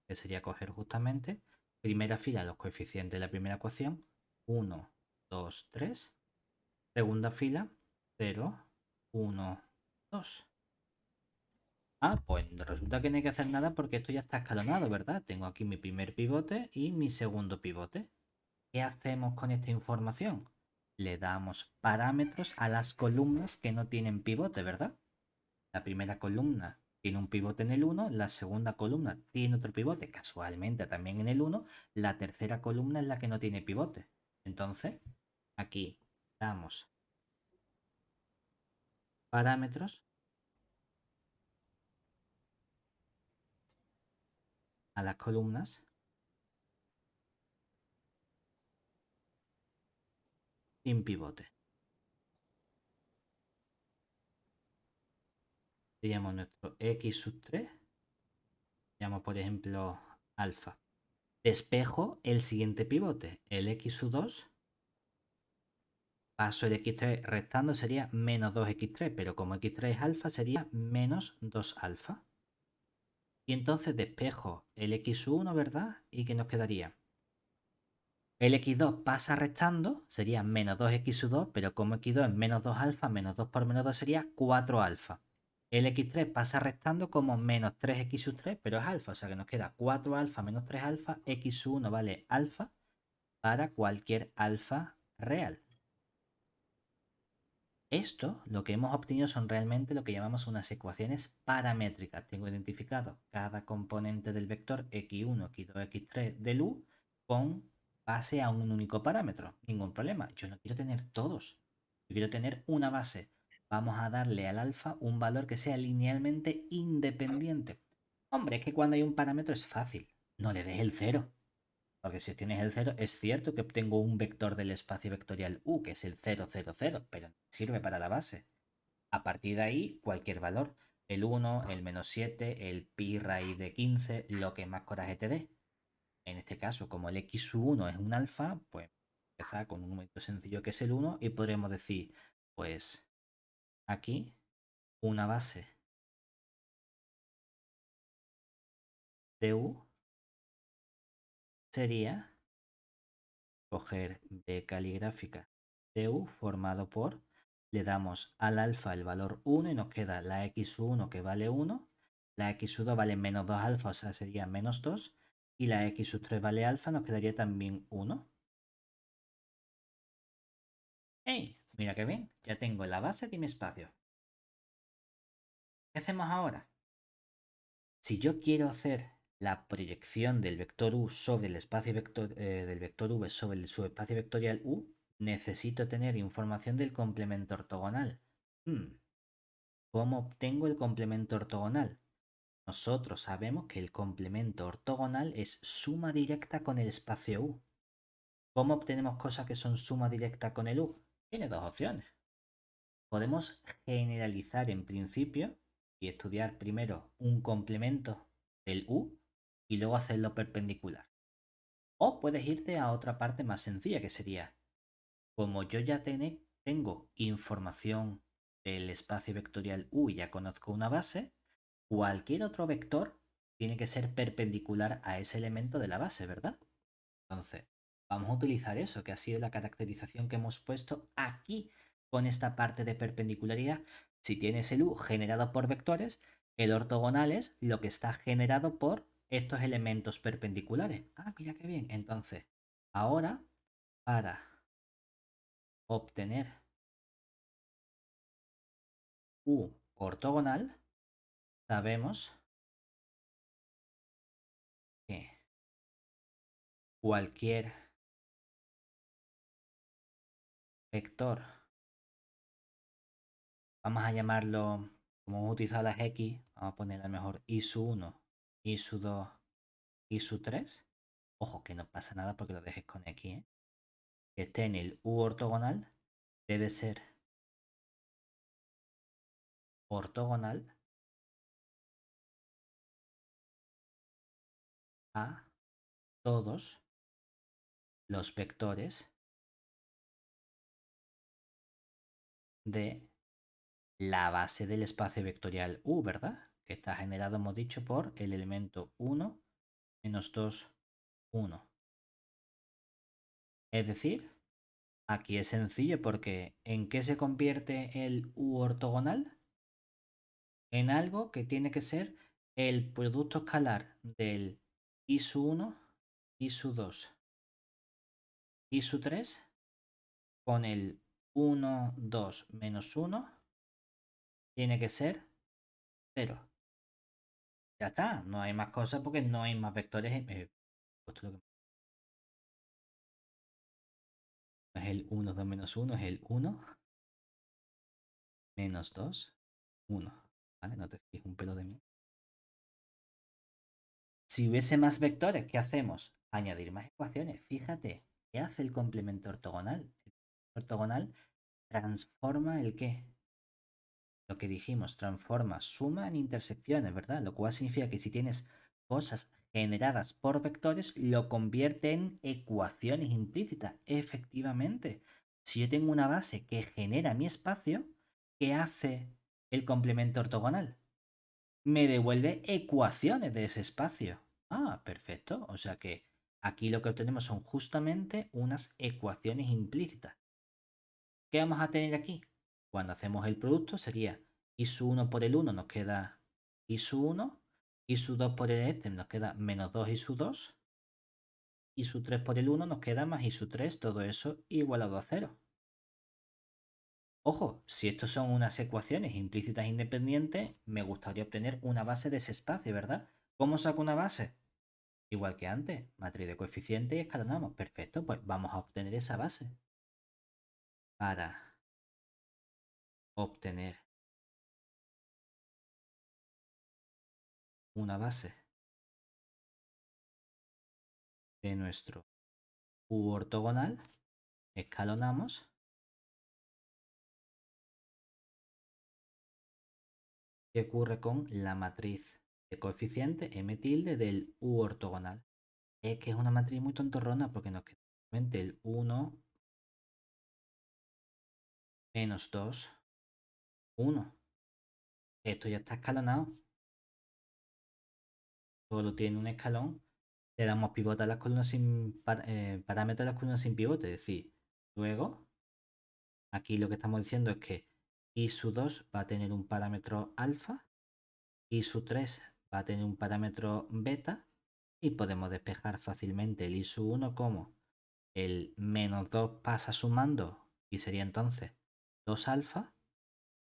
Speaker 1: que sería coger justamente primera fila los coeficientes de la primera ecuación, 1, 2, 3, segunda fila, 0, 1, 2. Pues resulta que no hay que hacer nada porque esto ya está escalonado, ¿verdad? Tengo aquí mi primer pivote y mi segundo pivote. ¿Qué hacemos con esta información? Le damos parámetros a las columnas que no tienen pivote, ¿verdad? La primera columna tiene un pivote en el 1, la segunda columna tiene otro pivote, casualmente también en el 1, la tercera columna es la que no tiene pivote. Entonces, aquí damos parámetros a las columnas sin pivote. Diríamos nuestro x sub 3, llamo por ejemplo alfa. Despejo el siguiente pivote, el x sub 2. Paso el x3 restando sería menos 2x3, pero como x3 es alfa sería menos 2 alfa. Y entonces despejo el x1, ¿verdad? ¿Y qué nos quedaría? El x2 pasa restando, sería menos 2x2, pero como x2 es menos 2 alfa, menos 2 por menos 2 sería 4 alfa. El x3 pasa restando como menos 3x3, pero es alfa, o sea que nos queda 4 alfa menos 3 alfa, x1 vale alfa para cualquier alfa real. Esto, lo que hemos obtenido son realmente lo que llamamos unas ecuaciones paramétricas. Tengo identificado cada componente del vector x1, x2, x3 del u con base a un único parámetro. Ningún problema. Yo no quiero tener todos. Yo quiero tener una base. Vamos a darle al alfa un valor que sea linealmente independiente. Hombre, es que cuando hay un parámetro es fácil. No le des el cero. Porque si tienes el 0, es cierto que obtengo un vector del espacio vectorial U, que es el 0, 0, 0, pero no sirve para la base. A partir de ahí, cualquier valor. El 1, el menos 7, el pi raíz de 15, lo que más coraje te dé. En este caso, como el x1 es un alfa, pues empezar con un número sencillo que es el 1 y podremos decir, pues aquí una base de U sería coger B caligráfica de U formado por, le damos al alfa el valor 1 y nos queda la x1 que vale 1, la x2 vale menos 2 alfa, o sea, sería menos 2, y la x3 vale alfa, nos quedaría también 1. ¡Ey! Mira qué bien, ya tengo la base de mi espacio. ¿Qué hacemos ahora? Si yo quiero hacer la proyección del vector u sobre el espacio del vector v sobre el subespacio vectorial u, necesito tener información del complemento ortogonal. ¿Cómo obtengo el complemento ortogonal? Nosotros sabemos que el complemento ortogonal es suma directa con el espacio u. ¿Cómo obtenemos cosas que son suma directa con el u? Tiene dos opciones. Podemos generalizar en principio y estudiar primero un complemento del u y luego hacerlo perpendicular. O puedes irte a otra parte más sencilla que sería, como yo ya tengo información del espacio vectorial u y ya conozco una base, cualquier otro vector tiene que ser perpendicular a ese elemento de la base, ¿verdad? Entonces, vamos a utilizar eso, que ha sido la caracterización que hemos puesto aquí con esta parte de perpendicularidad. Si tienes el U generado por vectores, el ortogonal es lo que está generado por estos elementos perpendiculares. Ah, mira qué bien. Entonces, ahora, para obtener U ortogonal, sabemos que cualquier vector, vamos a llamarlo, como hemos utilizado las X, vamos a poner a lo mejor I su 1, I su 2, I su 3. Ojo, que no pasa nada porque lo dejes con X, ¿eh? Que esté en el U ortogonal, debe ser ortogonal a todos los vectores de la base del espacio vectorial U, ¿verdad? Que está generado, hemos dicho, por el elemento 1, menos 2, 1. Es decir, aquí es sencillo porque ¿en qué se convierte el U ortogonal? En algo que tiene que ser el producto escalar del I su 1, I su 2, I su 3 con el 1, 2, menos 1 tiene que ser 0. Ya está, no hay más cosas porque no hay más vectores. Esto no es el 1, 2, menos 1, es el 1, menos 2, 1. ¿Vale? No te fijes un pelo de mí. Si hubiese más vectores, ¿qué hacemos? Añadir más ecuaciones. Fíjate, ¿qué hace el complemento ortogonal? El ortogonal transforma el qué. Lo que dijimos, transforma suma en intersecciones, ¿verdad? Lo cual significa que si tienes cosas generadas por vectores, lo convierte en ecuaciones implícitas. Efectivamente, si yo tengo una base que genera mi espacio, ¿qué hace el complemento ortogonal? me devuelve ecuaciones de ese espacio. Ah, perfecto. O sea que aquí lo que obtenemos son justamente unas ecuaciones implícitas. ¿Qué vamos a tener aquí? Cuando hacemos el producto sería i su 1 por el 1 nos queda i su 1, i su 2 por el este nos queda menos 2 i su 2, i su 3 por el 1 nos queda más i su 3, todo eso igualado a 0. Ojo, si estos son unas ecuaciones implícitas independientes, me gustaría obtener una base de ese espacio, ¿verdad? ¿Cómo saco una base? Igual que antes, matriz de coeficientes y escalonamos. Perfecto, pues vamos a obtener esa base. Para obtener una base de nuestro U ortogonal, escalonamos. ¿Qué ocurre con la matriz de coeficientes M tilde del U ortogonal? Es que es una matriz muy tontorrona porque nos queda solamente el 1 menos 2, 1. Esto ya está escalonado. Solo tiene un escalón. Le damos pivote a las columnas sin parámetros a las columnas sin pivote. Es decir, luego, aquí lo que estamos diciendo es que i su 2 va a tener un parámetro alfa, i su 3 va a tener un parámetro beta, y podemos despejar fácilmente el i su 1 como el menos 2 pasa sumando y sería entonces 2 alfa,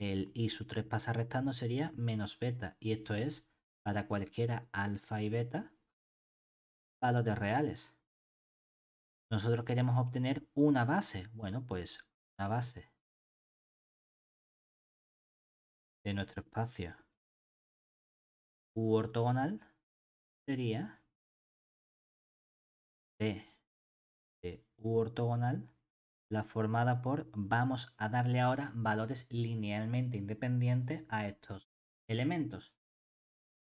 Speaker 1: el i su 3 pasa restando sería menos beta, y esto es para cualquiera alfa y beta valores reales. Nosotros queremos obtener una base. Bueno, pues una base de nuestro espacio U ortogonal sería B de U ortogonal, la formada por, vamos a darle ahora valores linealmente independientes a estos elementos.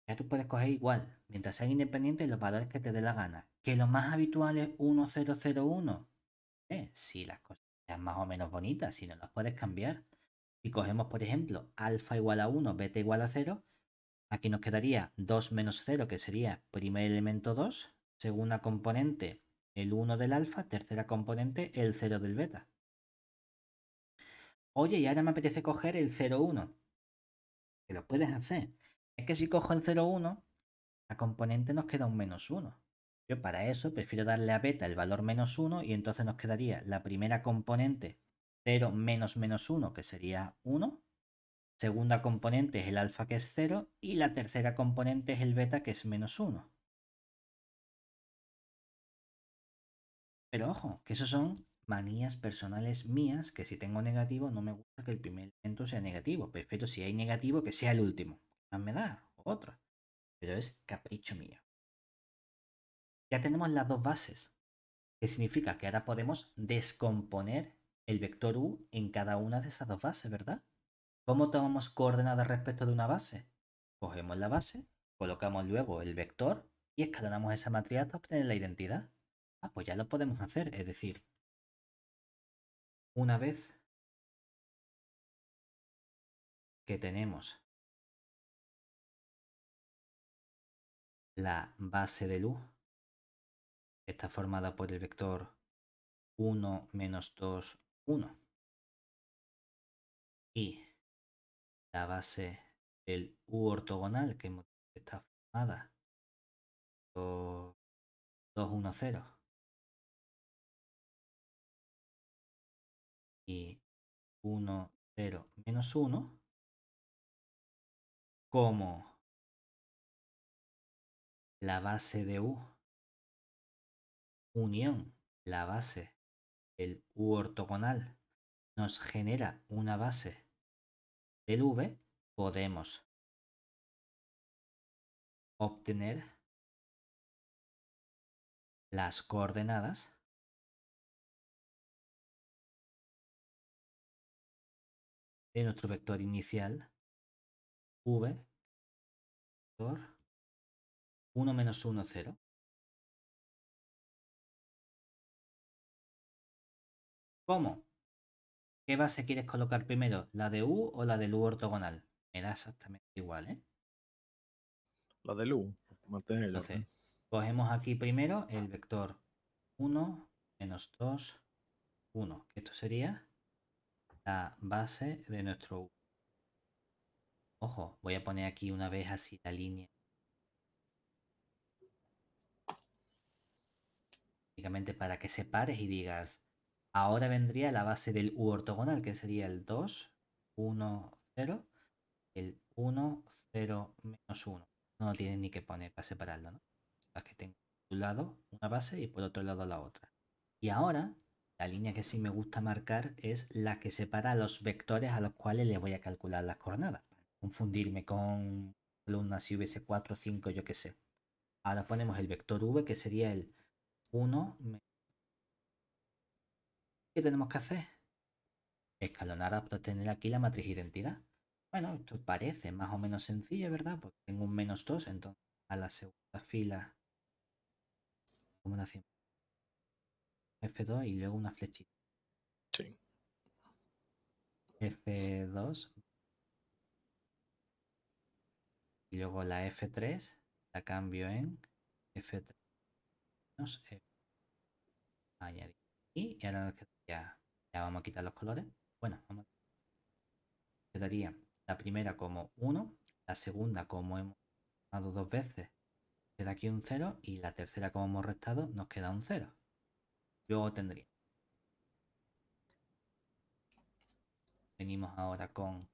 Speaker 1: Ya tú puedes coger igual, mientras sean independientes, los valores que te dé la gana. Que lo más habitual es 1, 0, 0, 1. Si las cosas sean más o menos bonitas, si no las puedes cambiar. Si cogemos, por ejemplo, alfa igual a 1, beta igual a 0, aquí nos quedaría 2 menos 0, que sería primer elemento 2, segunda componente el 1 del alfa, tercera componente el 0 del beta. Oye, y ahora me apetece coger el 0, 1. Que lo puedes hacer. Es que si cojo el 0, 1, la componente nos queda un menos 1. Yo para eso prefiero darle a beta el valor menos 1 y entonces nos quedaría la primera componente 0 menos menos 1, que sería 1. Segunda componente es el alfa, que es 0. Y la tercera componente es el beta, que es menos 1. Pero ojo, que eso son manías personales mías, que si tengo negativo no me gusta que el primer elemento sea negativo. Prefiero si hay negativo que sea el último. Más me da, o otro. Pero es capricho mío. Ya tenemos las dos bases, que significa que ahora podemos descomponer el vector u en cada una de esas dos bases, ¿verdad? ¿Cómo tomamos coordenadas respecto de una base? Cogemos la base, colocamos luego el vector y escalonamos esa matriz hasta obtener la identidad. Ah, pues ya lo podemos hacer, es decir, una vez que tenemos la base de luz, está formada por el vector 1, menos 2, 1, y la base del u ortogonal, que está formada por 2, 1, 0, y 1, 0, menos 1, como la base de u unión la base del u ortogonal nos genera una base del v, podemos obtener las coordenadas de nuestro vector inicial v, vector 1 menos 1, 0. ¿Cómo? ¿Qué base quieres colocar primero? ¿La de u o la del u ortogonal? Me da exactamente igual, ¿eh?
Speaker 2: La del U, mantener el
Speaker 1: Entonces,
Speaker 2: orden.
Speaker 1: cogemos aquí primero el vector 1, menos 2, 1, que esto sería la base de nuestro U. Ojo, voy a poner aquí una vez así la línea. Básicamente para que separes y digas, ahora vendría la base del U ortogonal, que sería el 2, 1, 0, el 1, 0, menos 1. No lo tienes ni que poner para separarlo, ¿no? Para que tengo por un lado una base y por otro lado la otra. Y ahora, la línea que sí me gusta marcar es la que separa los vectores a los cuales le voy a calcular las coordenadas. Para no confundirme con columnas si hubiese 4, 5, yo qué sé. Ahora ponemos el vector v, que sería el 1. ¿Qué tenemos que hacer? Escalonar hasta obtener aquí la matriz identidad. Bueno, esto parece más o menos sencillo, ¿verdad? Porque tengo un menos 2, entonces a la segunda fila, ¿cómo lo hacemos? F2 y luego una flechita.
Speaker 2: Sí.
Speaker 1: F2 y luego la F3 la cambio en F3 menos F. Añadir. Y ahora nos quedaría, ya vamos a quitar los colores. Bueno, quedaría la primera como 1, la segunda como hemos sumado dos veces, queda aquí un 0 y la tercera como hemos restado nos queda un 0. Luego tendría. Venimos ahora con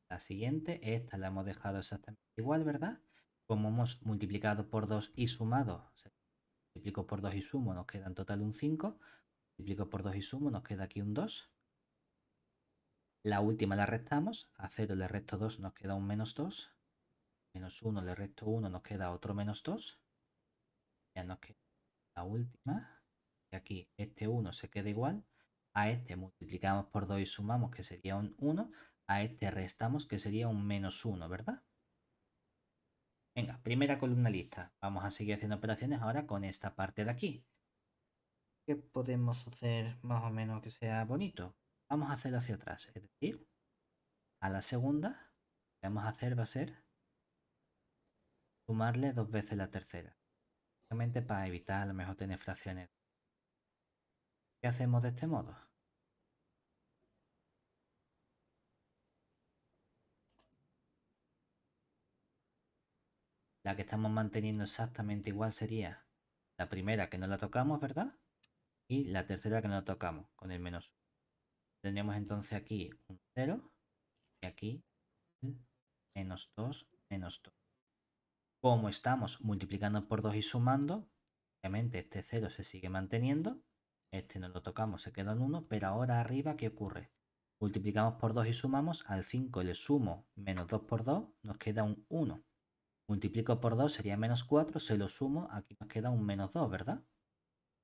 Speaker 1: la siguiente. Esta la hemos dejado exactamente igual, ¿verdad? Como hemos multiplicado por 2 y sumado, multiplico por 2 y sumo, nos queda en total un 5. Multiplico por 2 y sumo, nos queda aquí un 2. La última la restamos. A 0 le resto 2, nos queda un menos 2. Menos 1 le resto 1, nos queda otro menos 2. Ya nos queda la última. Y aquí este 1 se queda igual. A este multiplicamos por 2 y sumamos, que sería un 1. A este restamos, que sería un menos 1, ¿verdad? Venga, primera columna lista. Vamos a seguir haciendo operaciones ahora con esta parte de aquí. ¿Qué podemos hacer más o menos que sea bonito? Vamos a hacerlo hacia atrás. Es decir, a la segunda, lo que vamos a hacer va a ser sumarle dos veces la tercera. Simplemente para evitar a lo mejor tener fracciones. ¿Qué hacemos de este modo? La que estamos manteniendo exactamente igual sería la primera que no la tocamos, ¿verdad? Y la tercera que no la tocamos, con el menos 1. Tendríamos entonces aquí un 0 y aquí menos 2, menos 2. Como estamos multiplicando por 2 y sumando, obviamente este 0 se sigue manteniendo. Este no lo tocamos, se queda en 1, pero ahora arriba, ¿qué ocurre? Multiplicamos por 2 y sumamos, al 5 le sumo menos 2 por 2, nos queda un 1. Multiplico por 2 sería menos 4, se lo sumo, aquí nos queda un menos 2, ¿verdad?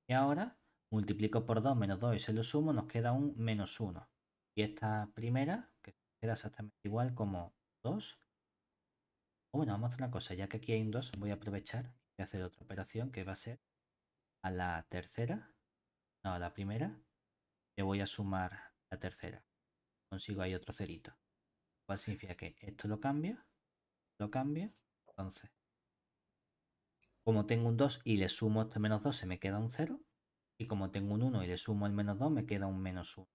Speaker 1: Y ahora multiplico por 2 menos 2 y se lo sumo, nos queda un menos 1. Y esta primera, que queda exactamente igual como 2. Bueno, vamos a hacer una cosa, ya que aquí hay un 2, voy a aprovechar y voy a hacer otra operación que va a ser a la tercera, no, a la primera, le voy a sumar la tercera. Consigo ahí otro cerito. Cual significa que esto lo cambio, entonces, como tengo un 2 y le sumo este menos 2, se me queda un 0. Y como tengo un 1 y le sumo el menos 2, me queda un menos 1.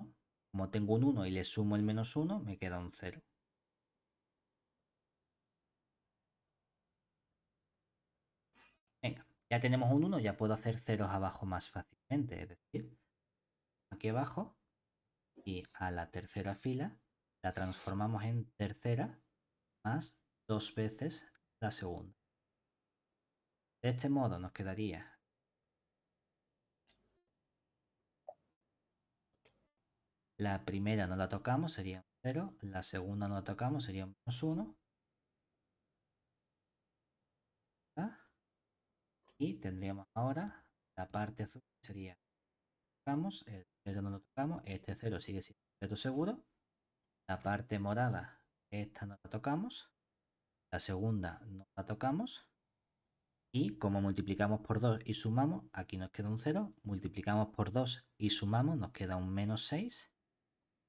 Speaker 1: Como tengo un 1 y le sumo el menos 1, me queda un 0. Venga, ya tenemos un 1, ya puedo hacer ceros abajo más fácilmente. Es decir, aquí abajo y a la tercera fila la transformamos en tercera más dos veces la segunda. De este modo nos quedaría la primera no la tocamos, sería un 0, la segunda no la tocamos, sería un menos 1. Y tendríamos ahora la parte azul, sería tocamos, el 0 no lo tocamos, este 0 sigue siendo 0 seguro. La parte morada, esta no la tocamos, la segunda no la tocamos. Y como multiplicamos por 2 y sumamos, aquí nos queda un 0. Multiplicamos por 2 y sumamos, nos queda un menos 6.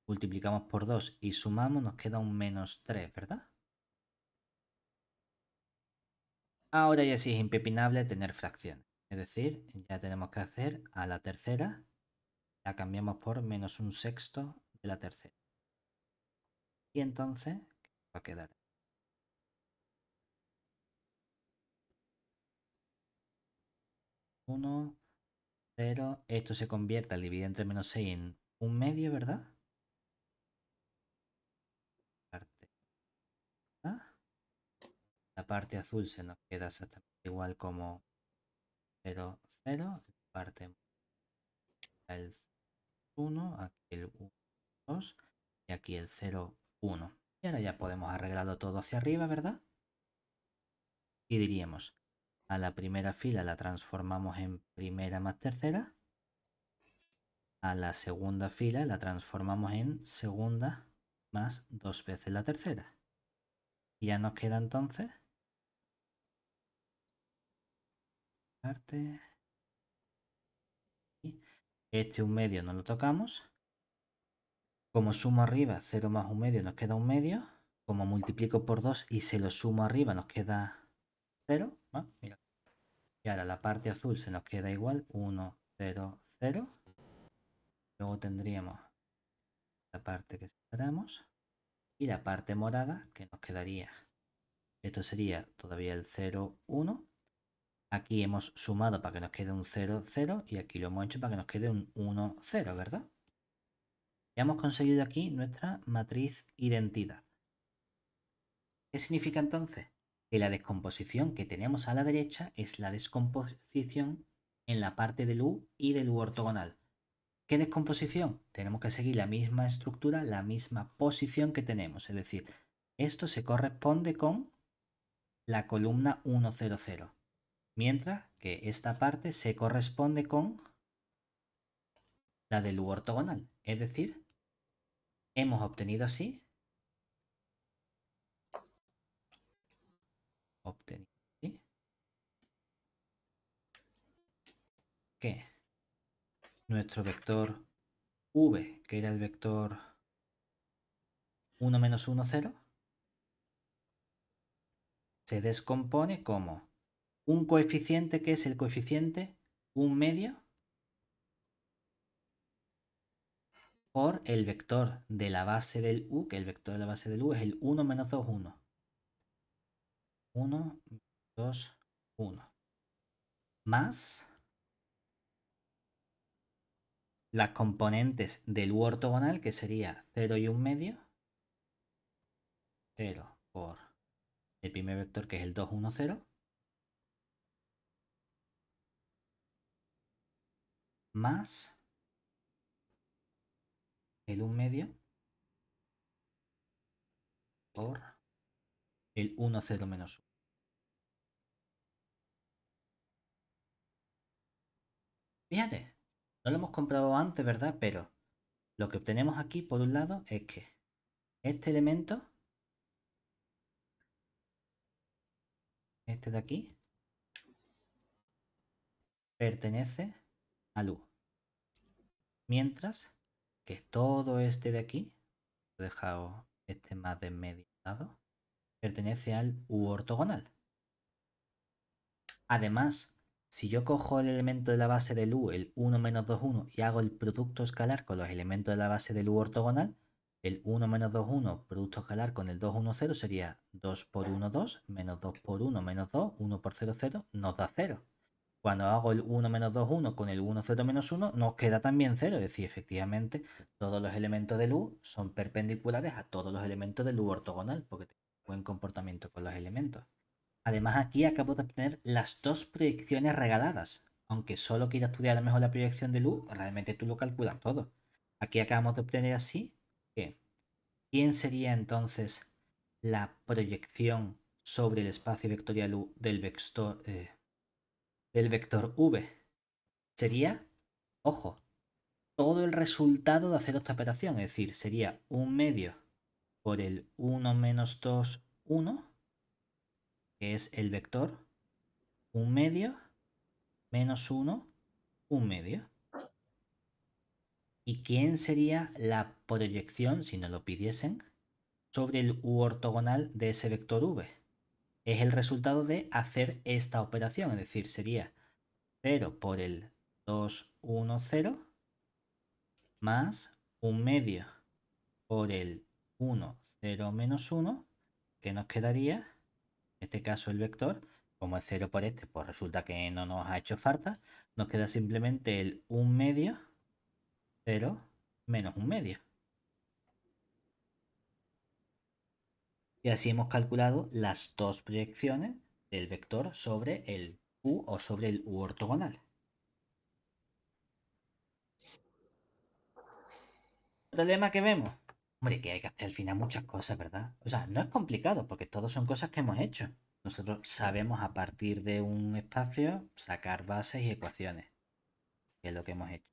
Speaker 1: Multiplicamos por 2 y sumamos, nos queda un menos 3, ¿verdad? Ahora ya sí es impepinable tener fracciones. Es decir, ya tenemos que hacer a la tercera, la cambiamos por menos un sexto de la tercera. Y entonces, ¿qué va a quedar? 1, 0. Esto se convierte al dividir entre menos 6 en un medio, ¿verdad? Parte A. La parte azul se nos queda exactamente igual como 0, 0. La parte el 1, aquí el 1, 2 y aquí el 0, 1. Y ahora ya podemos arreglarlo todo hacia arriba, ¿verdad? Y diríamos, a la primera fila la transformamos en primera más tercera. A la segunda fila la transformamos en segunda más 2 veces la tercera. Y ya nos queda entonces parte. Este un medio no lo tocamos. Como sumo arriba 0 más un medio nos queda un medio. Como multiplico por 2 y se lo sumo arriba nos queda 0. ¿No? Mira. Y ahora la parte azul se nos queda igual 1, 0, 0. Luego tendríamos la parte que separamos y la parte morada que nos quedaría. Esto sería todavía el 0, 1. Aquí hemos sumado para que nos quede un 0, 0 y aquí lo hemos hecho para que nos quede un 1, 0, ¿verdad? Ya hemos conseguido aquí nuestra matriz identidad. ¿Qué significa entonces? Que la descomposición que tenemos a la derecha es la descomposición en la parte del U y del U ortogonal. ¿Qué descomposición? Tenemos que seguir la misma estructura, la misma posición que tenemos. Es decir, esto se corresponde con la columna 1, 0, 0. Mientras que esta parte se corresponde con la del U ortogonal. Es decir, hemos obtenido así que nuestro vector v, que era el vector 1 menos 1, 0, se descompone como un coeficiente que es el coeficiente 1 medio por el vector de la base del u, que el vector de la base del u es el 1 menos 2, 1. 1, 2, 1. Más las componentes del u ortogonal, que sería 0 y 1 medio. 0 por el primer vector, que es el 2, 1, 0. Más el 1 medio por el 1, 0 menos 1. Fíjate, no lo hemos comprobado antes, ¿verdad? Pero lo que obtenemos aquí, por un lado, es que este elemento, este de aquí, pertenece al U. Mientras que todo este de aquí, he dejado este más de medio lado, pertenece al U ortogonal. Además, si yo cojo el elemento de la base del U, el 1 menos 2, 1, y hago el producto escalar con los elementos de la base del U ortogonal, el 1 menos 2, 1, producto escalar con el 2, 1, 0, sería 2 por 1, 2, menos 2 por 1, menos 2, 1 por 0, 0, nos da 0. Cuando hago el 1 menos 2, 1 con el 1, 0 menos 1, nos queda también 0. Es decir, efectivamente, todos los elementos del U son perpendiculares a todos los elementos del U ortogonal, porque tienen buen comportamiento con los elementos. Además, aquí acabo de obtener las dos proyecciones regaladas. Aunque solo quiera estudiar a lo mejor la proyección de luz, realmente tú lo calculas todo. Aquí acabamos de obtener así que ¿quién sería entonces la proyección sobre el espacio vectorial U del vector V? Sería, ojo, todo el resultado de hacer esta operación. Es decir, sería un medio por el 1 menos 2, 1, que es el vector un medio menos 1, un medio. ¿Y quién sería la proyección, si nos lo pidiesen, sobre el U ortogonal de ese vector V? es el resultado de hacer esta operación, es decir, sería 0 por el 2, 1, 0 más 1/2 por el 1, 0, menos 1, que nos quedaría, en este caso el vector, como es 0 por este, pues resulta que no nos ha hecho falta, nos queda simplemente el 1/2, 0, menos 1/2. Y así hemos calculado las dos proyecciones del vector sobre el u o sobre el u ortogonal. ¿Problema que vemos? Hombre, que hay que hacer al final muchas cosas, ¿verdad? O sea, no es complicado porque todos son cosas que hemos hecho. Nosotros sabemos a partir de un espacio sacar bases y ecuaciones, que es lo que hemos hecho.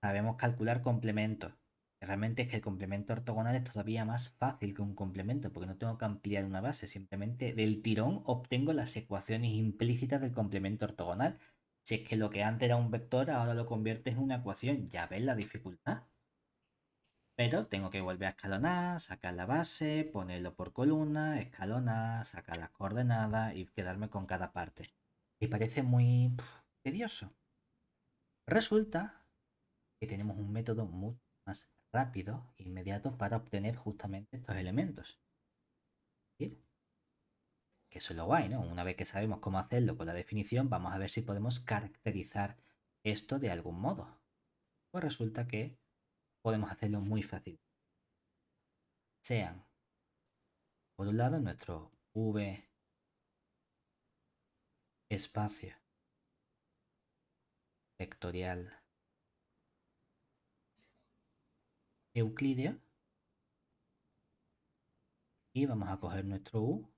Speaker 1: Sabemos calcular complementos. Realmente es que el complemento ortogonal es todavía más fácil que un complemento porque no tengo que ampliar una base, simplemente del tirón obtengo las ecuaciones implícitas del complemento ortogonal. Si es que lo que antes era un vector, ahora lo conviertes en una ecuación. Ya ves la dificultad. Pero tengo que volver a escalonar, sacar la base, ponerlo por columna, escalonar, sacar las coordenadas y quedarme con cada parte. Y parece muy tedioso. Resulta que tenemos un método mucho más rápido e inmediato para obtener justamente estos elementos. ¿Sí? Que eso es lo guay, ¿no? Una vez que sabemos cómo hacerlo con la definición, vamos a ver si podemos caracterizar esto de algún modo. Pues resulta que podemos hacerlo muy fácil. Sean, por un lado, nuestro v espacio vectorial euclídeo y vamos a coger nuestro u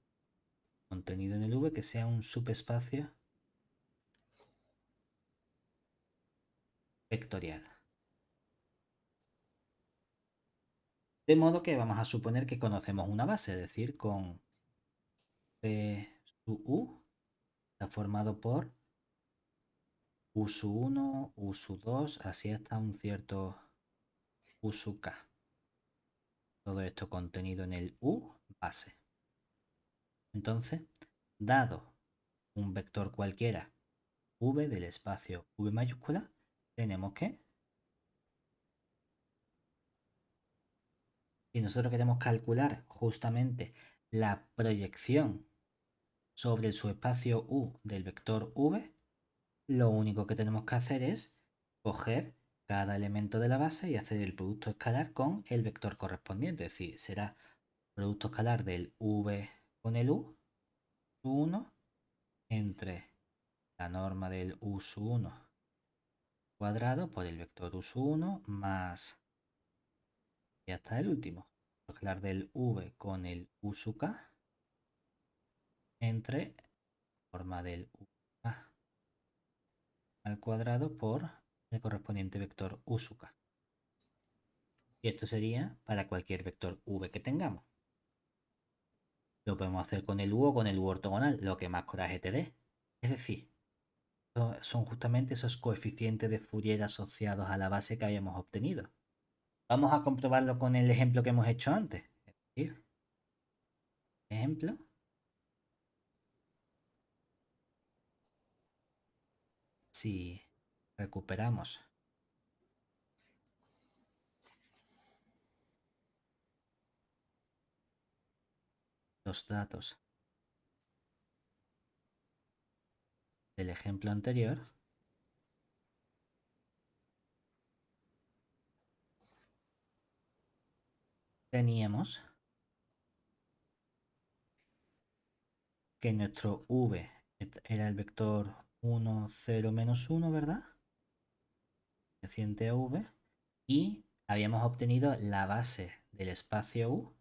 Speaker 1: contenido en el v que sea un subespacio vectorial. De modo que vamos a suponer que conocemos una base, es decir, con p sub u está formado por u sub 1, u sub 2, así hasta un cierto u sub k. Todo esto contenido en el u base. Entonces, dado un vector cualquiera v del espacio v mayúscula, tenemos que, si nosotros queremos calcular justamente la proyección sobre el subespacio u del vector v, lo único que tenemos que hacer es coger cada elemento de la base y hacer el producto escalar con el vector correspondiente. Es decir, será producto escalar del v con el u, u1, entre la norma del u sub 1 cuadrado por el vector u sub 1 más, y hasta el último, escalar del v con el u sub k entre forma del u k al cuadrado por el correspondiente vector u sub k. Y esto sería para cualquier vector v que tengamos. Lo podemos hacer con el u o con el u ortogonal, lo que más coraje te dé. Es decir, son justamente esos coeficientes de Fourier asociados a la base que habíamos obtenido. Vamos a comprobarlo con el ejemplo que hemos hecho antes. Es decir, ejemplo, si recuperamos los datos del ejemplo anterior, teníamos que nuestro v era el vector 1, 0, menos 1, ¿verdad? Reciente a v. Y habíamos obtenido la base del espacio u,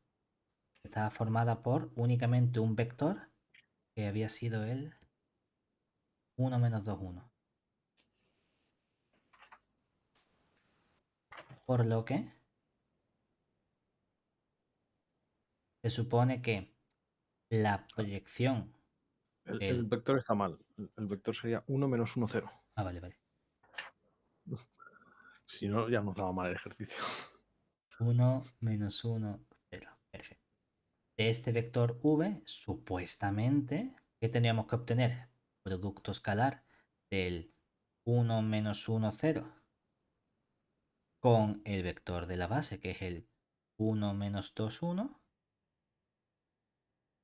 Speaker 1: que estaba formada por únicamente un vector, que había sido el 1 menos 2, 1. Por lo que se supone que la proyección
Speaker 2: El vector está mal. El vector sería 1 menos 1, 0.
Speaker 1: Ah, vale, vale.
Speaker 2: Si no, ya nos daba mal el ejercicio.
Speaker 1: 1 menos 1, 0. Perfecto. de este vector v, supuestamente, ¿qué teníamos que obtener? Producto escalar del 1 menos 1, 0 con el vector de la base, que es el 1 menos 2, 1.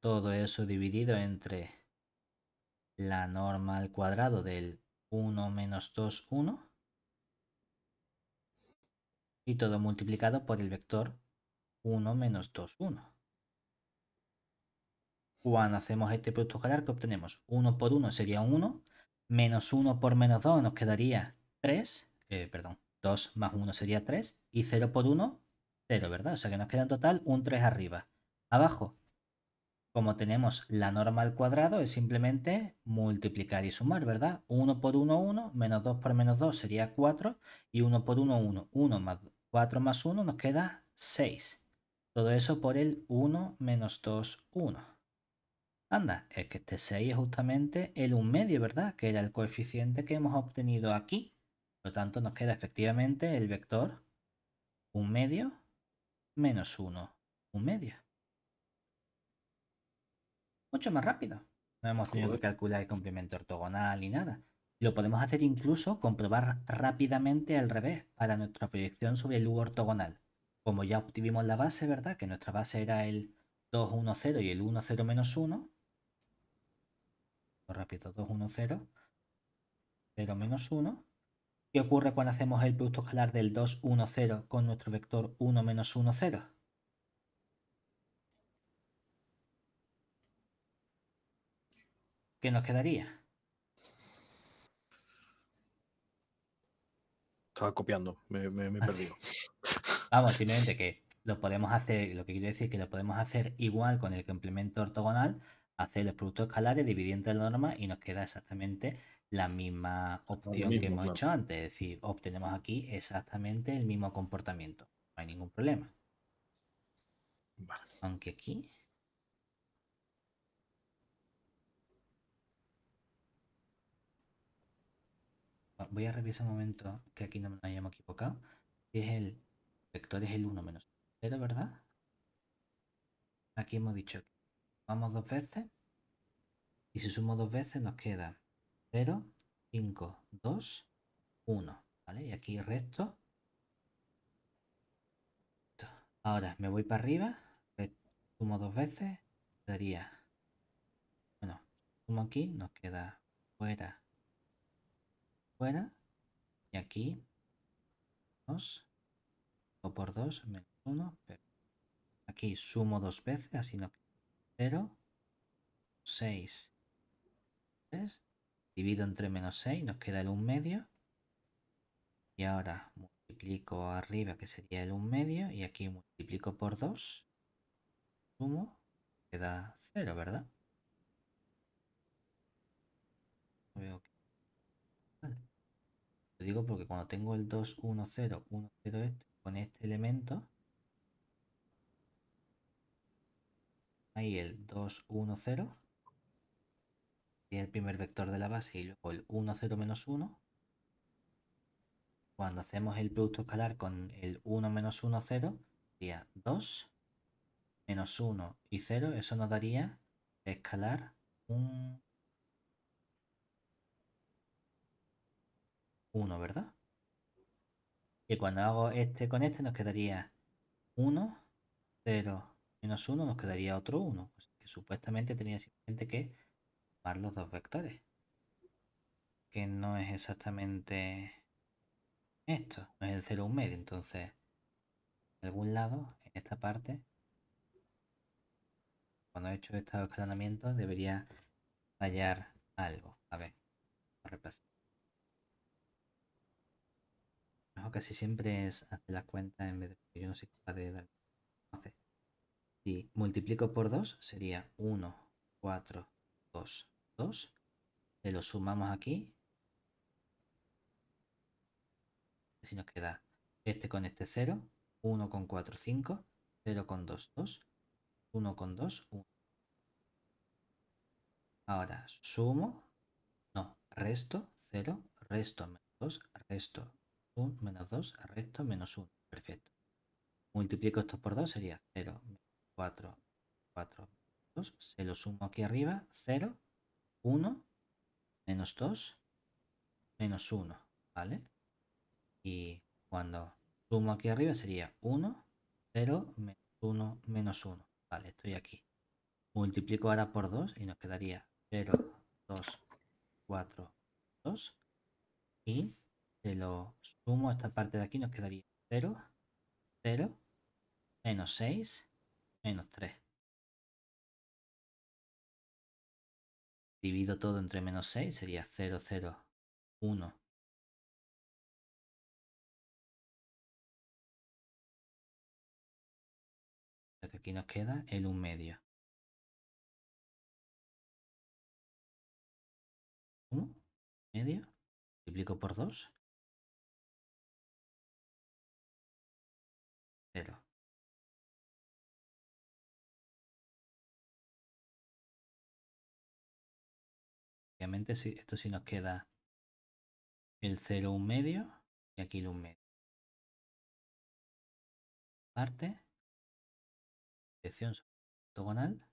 Speaker 1: Todo eso dividido entre la norma al cuadrado del 1 menos 2, 1. Y todo multiplicado por el vector 1 menos 2, 1. Cuando hacemos este producto escalar, ¿qué obtenemos? 1 por 1 sería 1, menos 1 por menos 2 nos quedaría 3, perdón, 2 más 1 sería 3, y 0 por 1, 0, ¿verdad? O sea que nos queda en total un 3 arriba. Abajo, como tenemos la norma al cuadrado, es simplemente multiplicar y sumar, ¿verdad? 1 por 1, 1, menos 2 por menos 2 sería 4, y 1 por 1, 1. 1 más 4 más 1 nos queda 6. Todo eso por el 1 menos 2, 1. Anda, es que este 6 es justamente el 1 medio, ¿verdad? Que era el coeficiente que hemos obtenido aquí. Por lo tanto, nos queda efectivamente el vector 1 medio menos 1, 1 medio. Mucho más rápido. No hemos tenido que
Speaker 2: Joder.
Speaker 1: calcular el complemento ortogonal ni nada. Lo podemos hacer incluso comprobar rápidamente al revés para nuestra proyección sobre el U ortogonal. Como ya obtuvimos la base, ¿verdad? Que nuestra base era el 2, 1, 0 y el 1, 0 menos 1. Rápido, 2, 1, 0, 0 menos 1. ¿Qué ocurre cuando hacemos el producto escalar del 2, 1, 0 con nuestro vector 1 menos 1, 0? ¿Qué nos quedaría?
Speaker 2: Estaba copiando, me he
Speaker 1: Así.
Speaker 2: perdido.
Speaker 1: Vamos, simplemente que lo podemos hacer, lo que quiero decir es que lo podemos hacer igual con el complemento ortogonal, hacer el producto escalar y dividir entre la norma y nos queda exactamente la misma
Speaker 2: Lo
Speaker 1: opción que
Speaker 2: mismo,
Speaker 1: hemos
Speaker 2: claro.
Speaker 1: hecho antes. Es decir, obtenemos aquí exactamente el mismo comportamiento. No hay ningún problema.
Speaker 2: Vale.
Speaker 1: Aunque aquí... Voy a revisar un momento que aquí no nos hayamos equivocado. Si es el vector es el 1 menos 0, ¿verdad? Aquí hemos dicho que sumamos dos veces. Y si sumo dos veces nos queda 0, 5, 2, 1. ¿Vale? Y aquí resto. Ahora me voy para arriba. Sumo dos veces. Daría... Bueno, sumo aquí. Nos queda fuera, fuera. Y aquí 2. O por 2 menos 1. Pero aquí sumo dos veces. Así nos queda 0, 6, 3. Divido entre menos 6. Nos queda el 1 medio. Y ahora multiplico arriba, que sería el 1 medio. Y aquí multiplico por 2. Sumo. Queda 0, ¿verdad? No veo que... Vale. Lo digo porque cuando tengo el 2, 1, 0, 1, 0 este, con este elemento, ahí el 2, 1, 0, y el primer vector de la base, y luego el 1, 0 menos 1. Cuando hacemos el producto escalar con el 1 menos 1, 0, sería 2 menos 1 y 0. Eso nos daría escalar un 1, ¿verdad? Y cuando hago este con este nos quedaría 1, 0, menos 1, nos quedaría otro 1. O sea que supuestamente tenía simplemente que sumar los dos vectores. Que no es exactamente esto, no es el 0 1 medio. Entonces, de algún lado, en esta parte, cuando he hecho estos escalonamientos, debería fallar algo. A ver, a repasar. Mejor casi siempre es hacer las cuentas en vez de... Yo no soy capaz de dar. Entonces, si multiplico por 2 sería 1, 4, 2, 2. Se lo sumamos aquí. Si nos queda este con este 0, 1 con 4, 5, 0 con 2, 2, 1 con 2, 1. Ahora sumo, no, resto 0, resto menos 2, resto 1, menos 2, resto menos 1. Perfecto. Multiplico esto por 2, sería 0, 4, 4, 2, se lo sumo aquí arriba, 0, 1, menos 2, menos 1, ¿vale? Y cuando sumo aquí arriba sería 1, 0, menos 1, menos 1. Vale, estoy aquí. Multiplico ahora por 2 y nos quedaría 0, 2, 4, 2. Y se lo sumo a esta parte de aquí, nos quedaría 0, 0, menos 6, menos 3. Divido todo entre menos 6, sería 0, 0, 1. Que aquí nos queda el 1 medio. 1 medio, multiplico por 2, 0. Obviamente esto sí nos queda el 0, 1 medio y aquí el 1 medio. Parte, dirección ortogonal,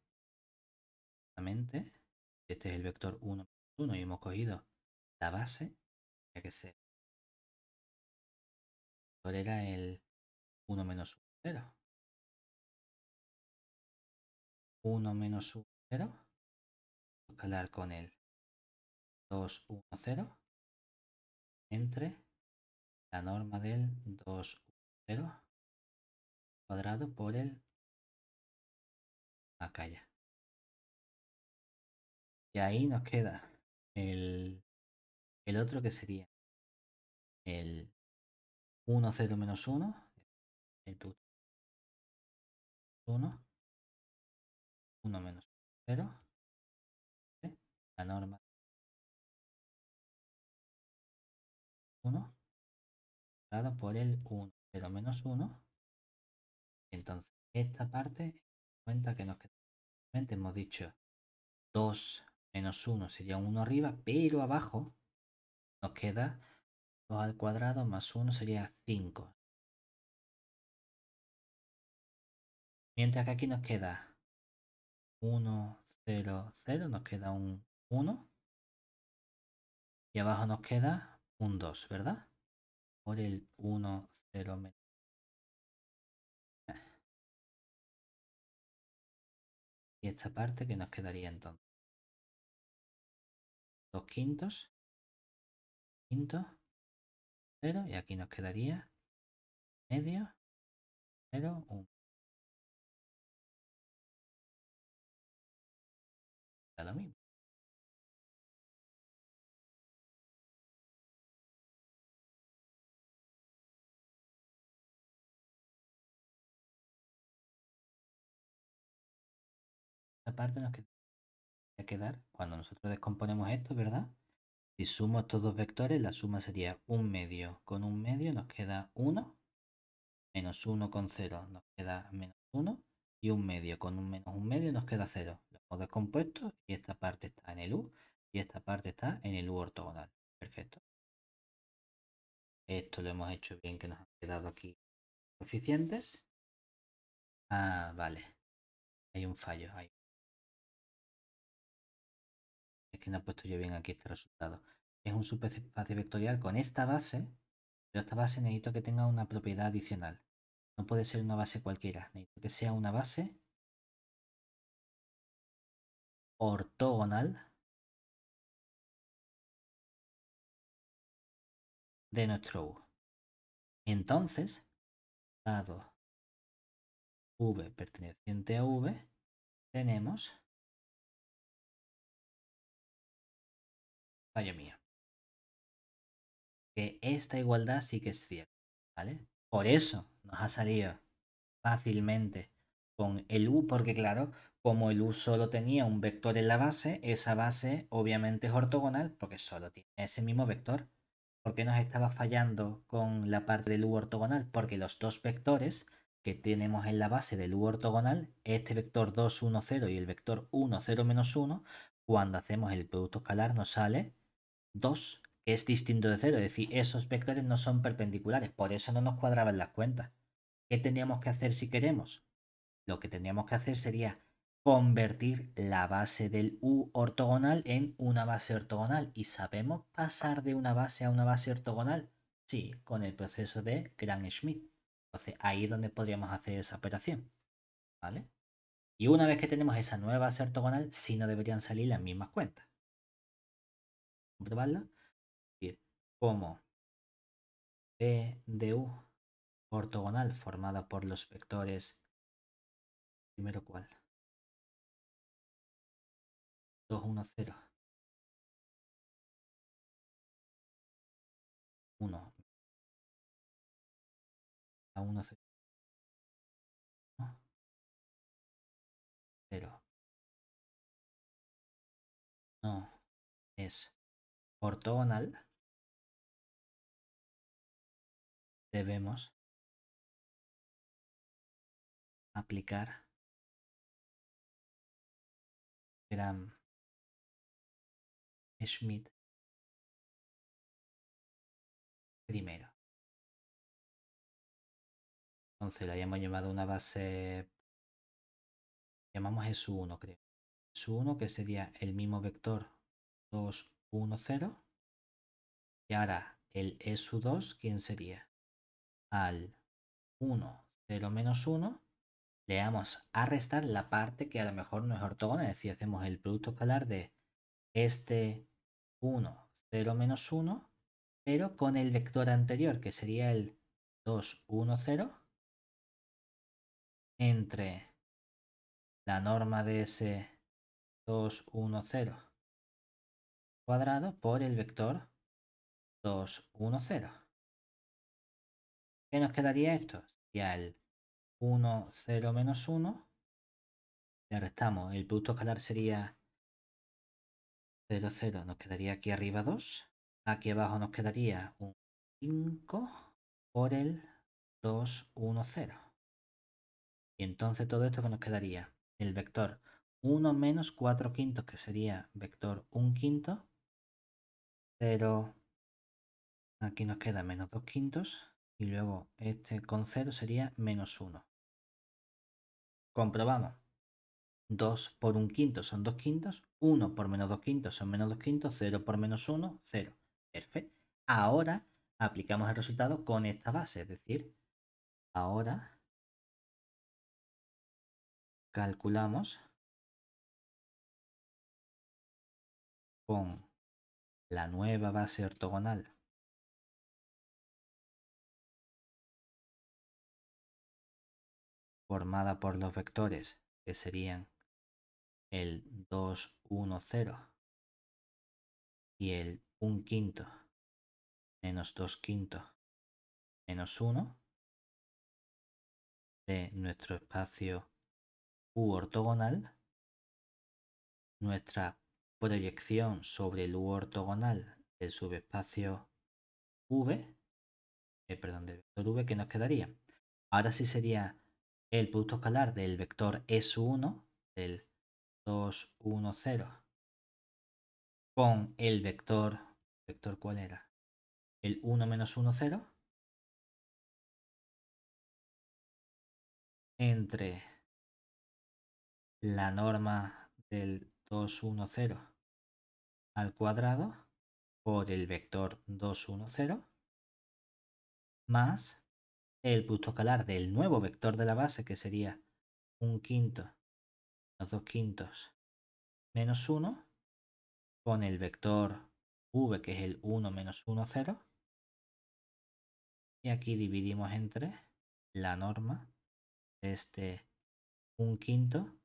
Speaker 1: exactamente. Este es el vector 1, 1 y hemos cogido la base, ya que se era el 1 menos 1, 0. 1 menos 1, 0. Escalar con el 2, 1, 0 entre la norma del 2, 1, 0 cuadrado por el acá ya. Y ahí nos queda el otro que sería el 1, 0 menos 1, el producto 1, 1 menos 0, ¿sí? La norma 1 dado por el 1, 0 menos 1. Entonces, esta parte, cuenta que nos queda, hemos dicho 2 menos 1 sería 1 arriba, pero abajo nos queda 2 al cuadrado más 1 sería 5. Mientras que aquí nos queda 1, 0, 0, nos queda un 1. Y abajo nos queda un 2, ¿verdad? Por el 1, 0, menos. Y esta parte que nos quedaría entonces 2 quintos, 0, y aquí nos quedaría medio, 0, 1. Da lo mismo. Esta parte nos quedar cuando nosotros descomponemos esto, ¿verdad? Si sumo estos dos vectores, la suma sería 1 medio con 1 medio, nos queda 1, menos 1 con 0 nos queda menos 1, y 1 medio con un menos 1 medio nos queda 0. Lo hemos descompuesto y esta parte está en el U y esta parte está en el U ortogonal. Perfecto. Esto lo hemos hecho bien, que nos han quedado aquí coeficientes. Ah, vale. Hay un fallo ahí. Es que no he puesto yo bien aquí este resultado. Es un subespacio vectorial con esta base, pero esta base necesito que tenga una propiedad adicional. No puede ser una base cualquiera. Necesito que sea una base ortogonal de nuestro U. Entonces, dado V perteneciente a V, tenemos fallo mío. Que esta igualdad sí que es cierta, ¿vale? Por eso nos ha salido fácilmente con el U, porque claro, como el U solo tenía un vector en la base, esa base obviamente es ortogonal porque solo tiene ese mismo vector. ¿Por qué nos estaba fallando con la parte del U ortogonal? Porque los dos vectores que tenemos en la base del U ortogonal, este vector 2, 1, 0 y el vector 1, 0, menos 1, cuando hacemos el producto escalar nos sale 2, que es distinto de 0. Es decir, esos vectores no son perpendiculares, por eso no nos cuadraban las cuentas. ¿Qué teníamos que hacer si queremos? Lo que tendríamos que hacer sería convertir la base del U ortogonal en una base ortogonal. ¿Y sabemos pasar de una base a una base ortogonal? Sí, con el proceso de Gram-Schmidt. Entonces ahí es donde podríamos hacer esa operación. ¿Vale? Y una vez que tenemos esa nueva base ortogonal, sí no deberían salir las mismas cuentas. Comprobarlo. Como P de U ortogonal formada por los vectores. Primero, ¿cuál? 2, 1, 0. 1. A 1, 0. 0. No es ortogonal. Debemos aplicar Gram-Schmidt primero. Entonces lo habíamos llamado una base, llamamos S1, creo. S1 que sería el mismo vector 2, 1, 0. Y ahora el SU2, ¿quién sería? Al 1, 0, menos 1, le vamos a restar la parte que a lo mejor no es ortogonal. Es decir, hacemos el producto escalar de este 1, 0, menos 1, pero con el vector anterior, que sería el 2, 1, 0, entre la norma de ese 2, 1, 0 cuadrado por el vector 2, 1, 0. ¿Qué nos quedaría esto? Sería el 1, 0, menos 1. Le restamos. El producto escalar sería 0, 0. Nos quedaría aquí arriba 2. Aquí abajo nos quedaría un 5 por el 2, 1, 0. Y entonces todo esto que nos quedaría el vector 1 menos 4 quintos, que sería vector 1 quinto. 0, aquí nos queda menos 2 quintos. Y luego este con 0 sería menos 1. Comprobamos. 2 por 1 quinto son 2 quintos. 1 por menos 2 quintos son menos 2 quintos. 0 por menos 1, 0. Perfecto. Ahora aplicamos el resultado con esta base. Es decir, ahora calculamos con la nueva base ortogonal formada por los vectores que serían el 2, 1, 0 y el 1 quinto menos 2 quintos menos 1 de nuestro espacio U ortogonal. Nuestra proyección sobre el U ortogonal del subespacio V, del vector V, que nos quedaría. Ahora sí sería el producto escalar del vector S1, del 2, 1, 0, con el vector, ¿vector cuál era? El 1 menos 1, 0, entre la norma del 2, 1, 0 al cuadrado por el vector 2, 1, 0, más el producto escalar del nuevo vector de la base, que sería 1 quinto menos 2 quintos menos 1, con el vector v, que es el 1 menos 1, 0. Y aquí dividimos entre la norma de este 1 quinto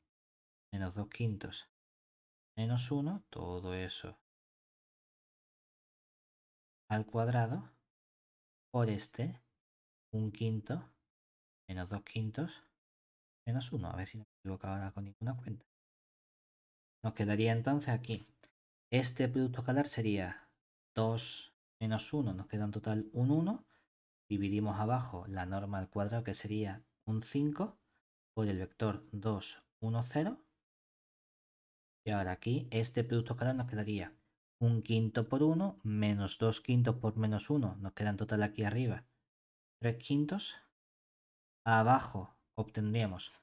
Speaker 1: menos 2 quintos menos 1, todo eso al cuadrado, por este 1 quinto menos 2 quintos menos 1. A ver si no me equivoco ahora con ninguna cuenta. Nos quedaría entonces aquí. Este producto escalar sería 2 menos 1, nos queda en total un 1. Dividimos abajo la norma al cuadrado, que sería un 5, por el vector 2, 1, 0. Y ahora aquí este producto escalar nos quedaría 1 quinto por 1 menos 2 quintos por menos 1. Nos queda en total aquí arriba 3 quintos. Abajo obtendríamos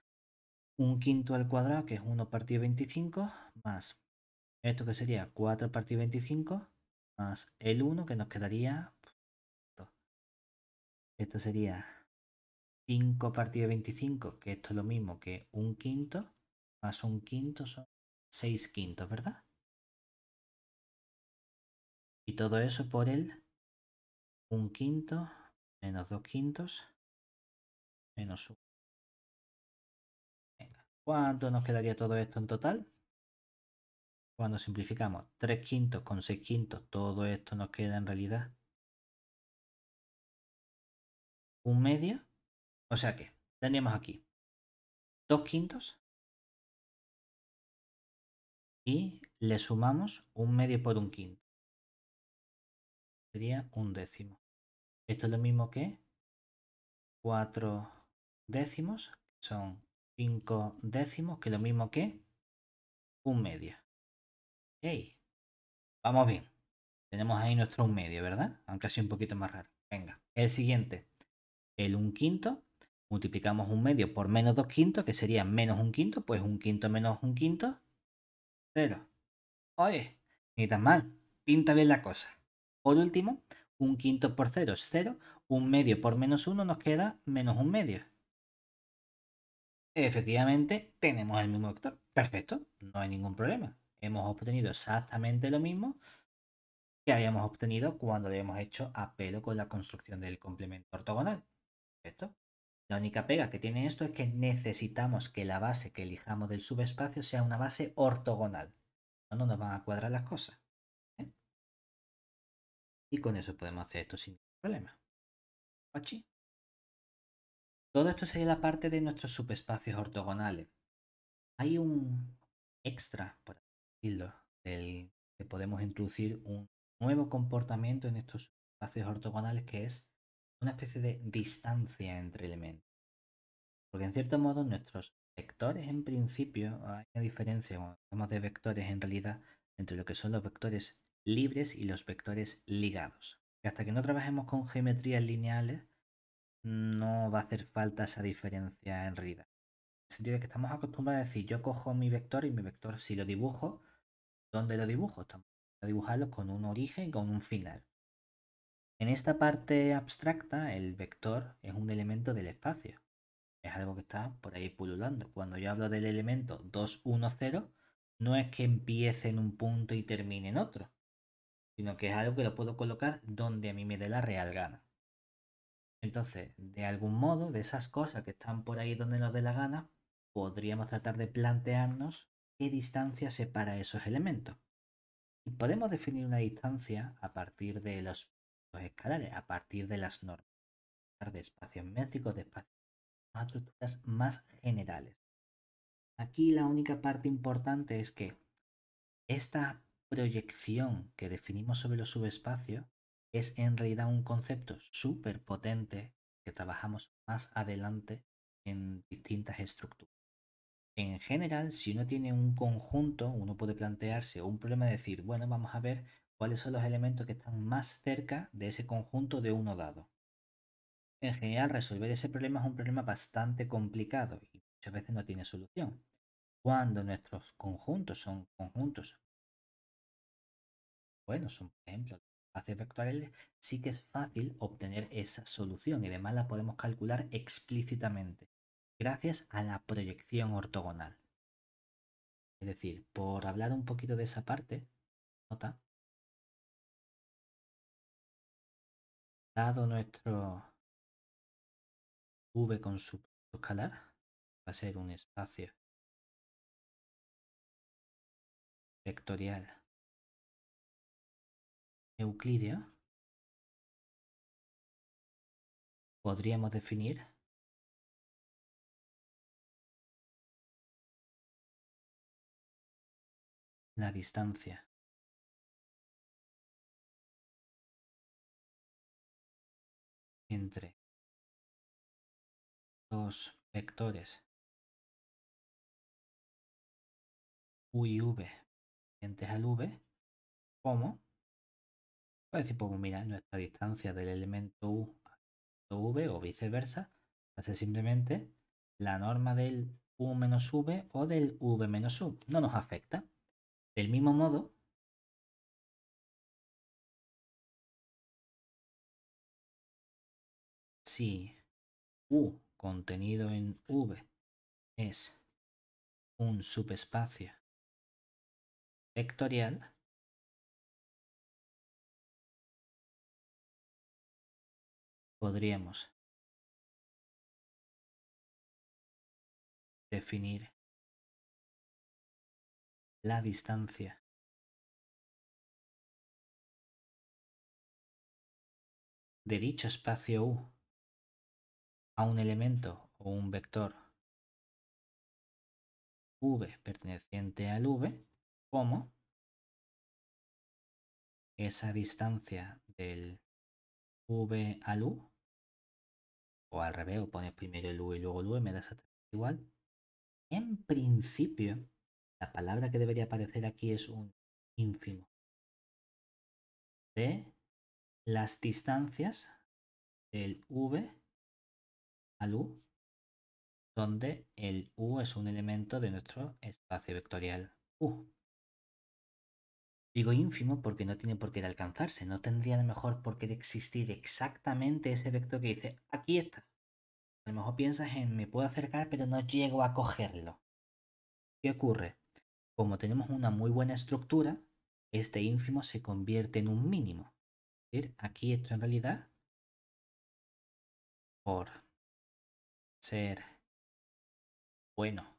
Speaker 1: un quinto al cuadrado, que es 1 partido 25, más esto que sería 4 partido 25, más el 1 que nos quedaría... Esto sería 5 partido 25, que esto es lo mismo que un quinto, más un quinto son 6 quintos, ¿verdad? Y todo eso por el un quinto menos 2 quintos menos 1. Venga, ¿cuánto nos quedaría todo esto en total? Cuando simplificamos 3 quintos con 6 quintos, todo esto nos queda en realidad un medio. O sea que tendríamos aquí 2 quintos y le sumamos un medio por un quinto. Sería un décimo. Esto es lo mismo que 4 décimos, son 5 décimos, que es lo mismo que un medio. ¡Hey! Vamos bien. Tenemos ahí nuestro un medio, ¿verdad? Aunque así un poquito más raro. Venga, el siguiente. El un quinto. Multiplicamos un medio por menos 2 quintos, que sería menos un quinto. Pues un quinto menos un quinto, 0. Oye, ni tan mal. Pinta bien la cosa. Por último, un quinto por 0 es 0. Un medio por menos 1 nos queda menos un medio. Efectivamente, tenemos el mismo vector. Perfecto, no hay ningún problema. Hemos obtenido exactamente lo mismo que habíamos obtenido cuando habíamos hecho a pelo con la construcción del complemento ortogonal. Perfecto. La única pega que tiene esto es que necesitamos que la base que elijamos del subespacio sea una base ortogonal. No nos van a cuadrar las cosas. ¿Eh? Y con eso podemos hacer esto sin problema. ¿Pachi? Todo esto sería la parte de nuestros subespacios ortogonales. Hay un extra, por así decirlo, del que podemos introducir un nuevo comportamiento en estos espacios ortogonales, que es una especie de distancia entre elementos. Porque en cierto modo nuestros vectores, en principio, hay una diferencia cuando hablamos de vectores en realidad entre lo que son los vectores libres y los vectores ligados. Y hasta que no trabajemos con geometrías lineales, no va a hacer falta esa diferencia en realidad. En el sentido de que estamos acostumbrados a decir, yo cojo mi vector y mi vector, si lo dibujo, ¿dónde lo dibujo? Estamos a dibujarlo con un origen y con un final. En esta parte abstracta, el vector es un elemento del espacio. Es algo que está por ahí pululando. Cuando yo hablo del elemento 2, 1, 0, no es que empiece en un punto y termine en otro, sino que es algo que lo puedo colocar donde a mí me dé la real gana. Entonces, de algún modo, de esas cosas que están por ahí donde nos dé la gana, podríamos tratar de plantearnos qué distancia separa esos elementos. Y podemos definir una distancia a partir de los escalares, a partir de las normas de espacios métricos, de espacios, estructuras más generales. Aquí la única parte importante es que esta proyección que definimos sobre los subespacios es en realidad un concepto súper potente que trabajamos más adelante en distintas estructuras. En general, si uno tiene un conjunto, uno puede plantearse un problema de decir, bueno, vamos a ver cuáles son los elementos que están más cerca de ese conjunto de uno dado. En general, resolver ese problema es un problema bastante complicado y muchas veces no tiene solución. Cuando nuestros conjuntos son conjuntos, bueno, son por ejemplo espacios vectoriales, sí que es fácil obtener esa solución y además la podemos calcular explícitamente gracias a la proyección ortogonal. Es decir, por hablar un poquito de esa parte, nota, dado nuestro v con su escalar, va a ser un espacio vectorial euclídeo, podríamos definir la distancia entre dos vectores u y v tendentes al v, como, puedes decir, pues mira, nuestra distancia del elemento u a v o viceversa, va a ser simplemente la norma del u menos v o del v menos u. No nos afecta. Del mismo modo, si u contenido en v es un subespacio vectorial, podríamos definir la distancia de dicho espacio u a un elemento o un vector v perteneciente al v como esa distancia del v al u, o al revés, o pones primero el u y luego el v, me da exactamente igual. En principio, la palabra que debería aparecer aquí es un ínfimo de las distancias del v al u, donde el u es un elemento de nuestro espacio vectorial u. Digo ínfimo porque no tiene por qué de alcanzarse, no tendría de mejor por qué de existir exactamente ese vector que dice, aquí está. A lo mejor piensas en me puedo acercar pero no llego a cogerlo. ¿Qué ocurre? Como tenemos una muy buena estructura, este ínfimo se convierte en un mínimo. Es decir, aquí esto en realidad, por ser bueno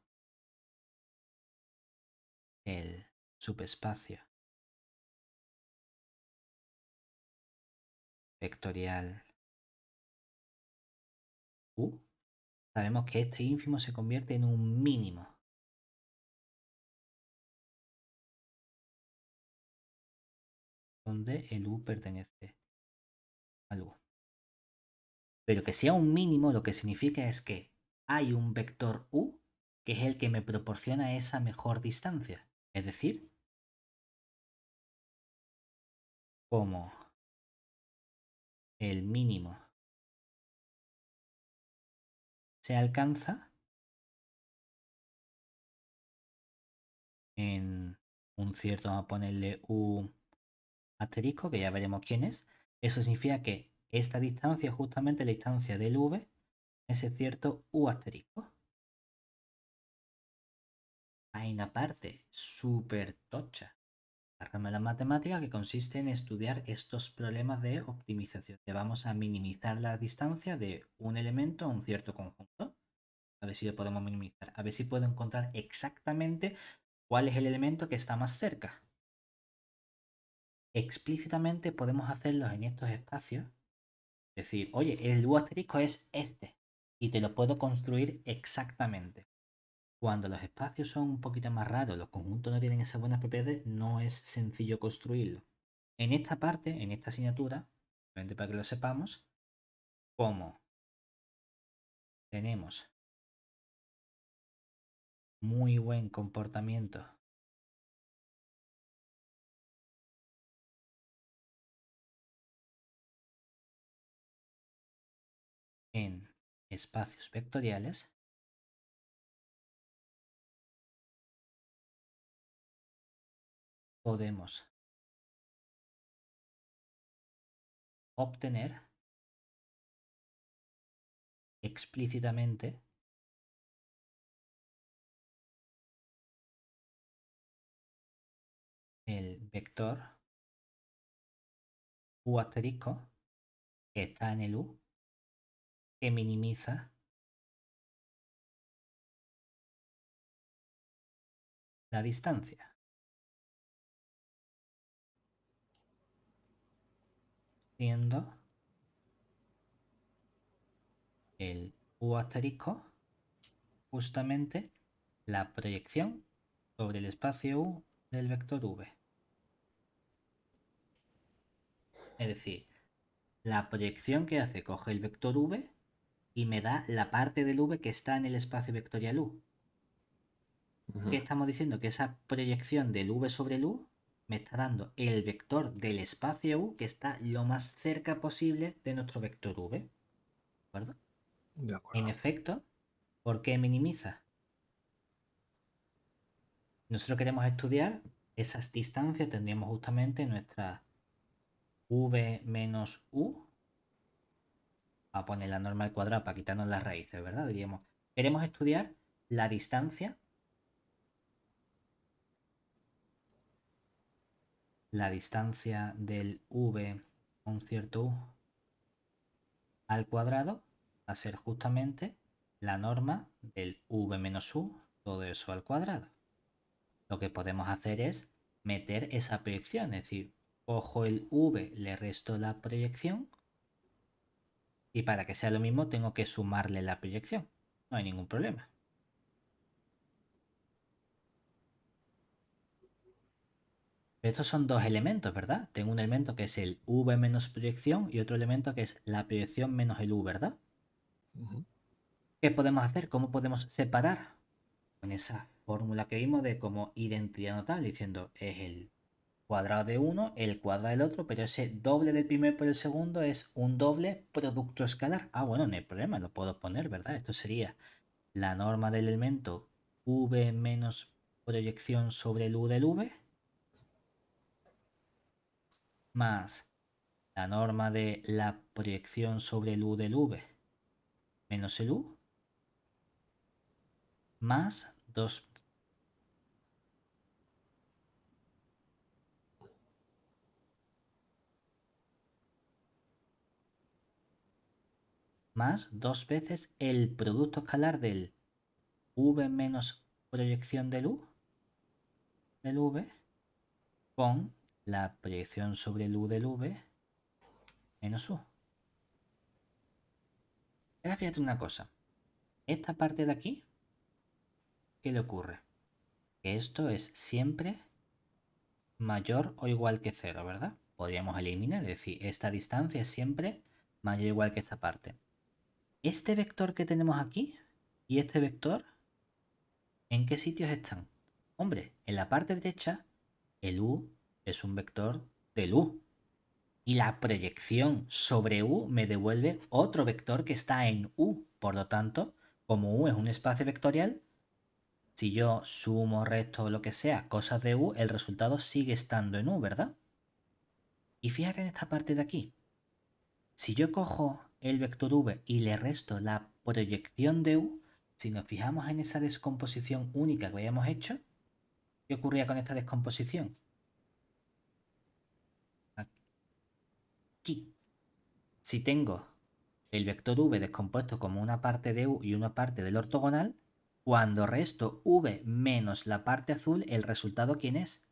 Speaker 1: el subespacio vectorial u, sabemos que este ínfimo se convierte en un mínimo. Donde el u pertenece al u. Pero que sea un mínimo lo que significa es que hay un vector u que es el que me proporciona esa mejor distancia. Es decir, como el mínimo se alcanza en un cierto, vamos a ponerle u asterisco, que ya veremos quién es. Eso significa que esta distancia es justamente la distancia del v, ese cierto u asterisco. Hay una parte súper tocha la rama de la matemática que consiste en estudiar estos problemas de optimización. Vamos a minimizar la distancia de un elemento a un cierto conjunto. A ver si lo podemos minimizar. A ver si puedo encontrar exactamente cuál es el elemento que está más cerca. Explícitamente podemos hacerlos en estos espacios. Decir, oye, el u asterisco es este. Y te lo puedo construir exactamente. Cuando los espacios son un poquito más raros, los conjuntos no tienen esas buenas propiedades, no es sencillo construirlo. En esta parte, en esta asignatura, simplemente para que lo sepamos, como tenemos muy buen comportamiento en espacios vectoriales, podemos obtener explícitamente el vector u asterisco que está en el u, que minimiza la distancia, siendo el u asterisco justamente la proyección sobre el espacio u del vector v. Es decir, la proyección que hace coge el vector v y me da la parte del v que está en el espacio vectorial u. ¿Qué estamos diciendo? Que esa proyección del v sobre el u me está dando el vector del espacio u que está lo más cerca posible de nuestro vector v. ¿De acuerdo?
Speaker 2: De acuerdo.
Speaker 1: En efecto, ¿por qué minimiza? nosotros queremos estudiar esas distancias, tendríamos justamente nuestra v menos u, a poner la norma al cuadrado para quitarnos las raíces, ¿verdad? Diríamos, queremos estudiar la distancia del v con cierto u al cuadrado va a ser justamente la norma del v menos u, todo eso al cuadrado. Lo que podemos hacer es meter esa proyección, es decir, cojo el v, le resto la proyección y para que sea lo mismo tengo que sumarle la proyección. No hay ningún problema. Estos son dos elementos, ¿verdad? Tengo un elemento que es el v menos proyección y otro elemento que es la proyección menos el u, ¿verdad? ¿Qué podemos hacer? ¿Cómo podemos separar? Con esa fórmula que vimos de como identidad notable, diciendo es el cuadrado de uno, el cuadrado del otro, pero ese doble del primero por el segundo es un doble producto escalar. Ah, bueno, no hay problema, lo puedo poner, ¿verdad? Esto sería la norma del elemento v menos proyección sobre el u del v más la norma de la proyección sobre el u del v menos el u más 2 más 2 veces el producto escalar del v menos proyección del u del v con la proyección sobre el u del v menos u. Ahora fíjate una cosa. Esta parte de aquí, ¿qué le ocurre? Que esto es siempre mayor o igual que 0, ¿verdad? Podríamos eliminar, es decir, esta distancia es siempre mayor o igual que esta parte. Este vector que tenemos aquí y este vector, ¿en qué sitios están? Hombre, en la parte derecha, el u es un vector del u. Y la proyección sobre u me devuelve otro vector que está en u. Por lo tanto, como u es un espacio vectorial, si yo sumo, resto o lo que sea, cosas de u, el resultado sigue estando en u, ¿verdad? Y fíjate en esta parte de aquí. Si yo cojo el vector v y le resto la proyección de u, si nos fijamos en esa descomposición única que habíamos hecho, ¿qué ocurría con esta descomposición? Aquí. Si tengo el vector v descompuesto como una parte de u y una parte del ortogonal, cuando resto v menos la parte azul, el resultado ¿quién es?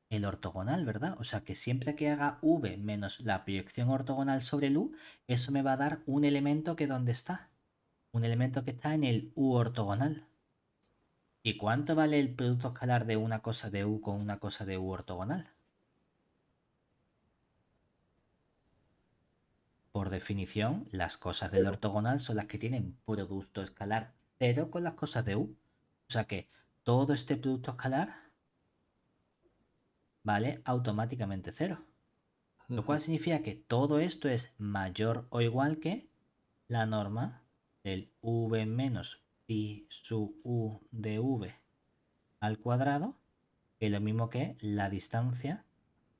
Speaker 1: El ortogonal, ¿verdad? O sea que siempre que haga v menos la proyección ortogonal sobre el u, eso me va a dar un elemento que ¿dónde está? Un elemento que está en el u ortogonal. ¿Y cuánto vale el producto escalar de una cosa de u con una cosa de u ortogonal? Por definición, las cosas del ortogonal son las que tienen producto escalar 0 con las cosas de u. O sea que todo este producto escalar vale automáticamente 0. Lo cual significa que todo esto es mayor o igual que la norma del v menos pi sub u de v al cuadrado, que es lo mismo que la distancia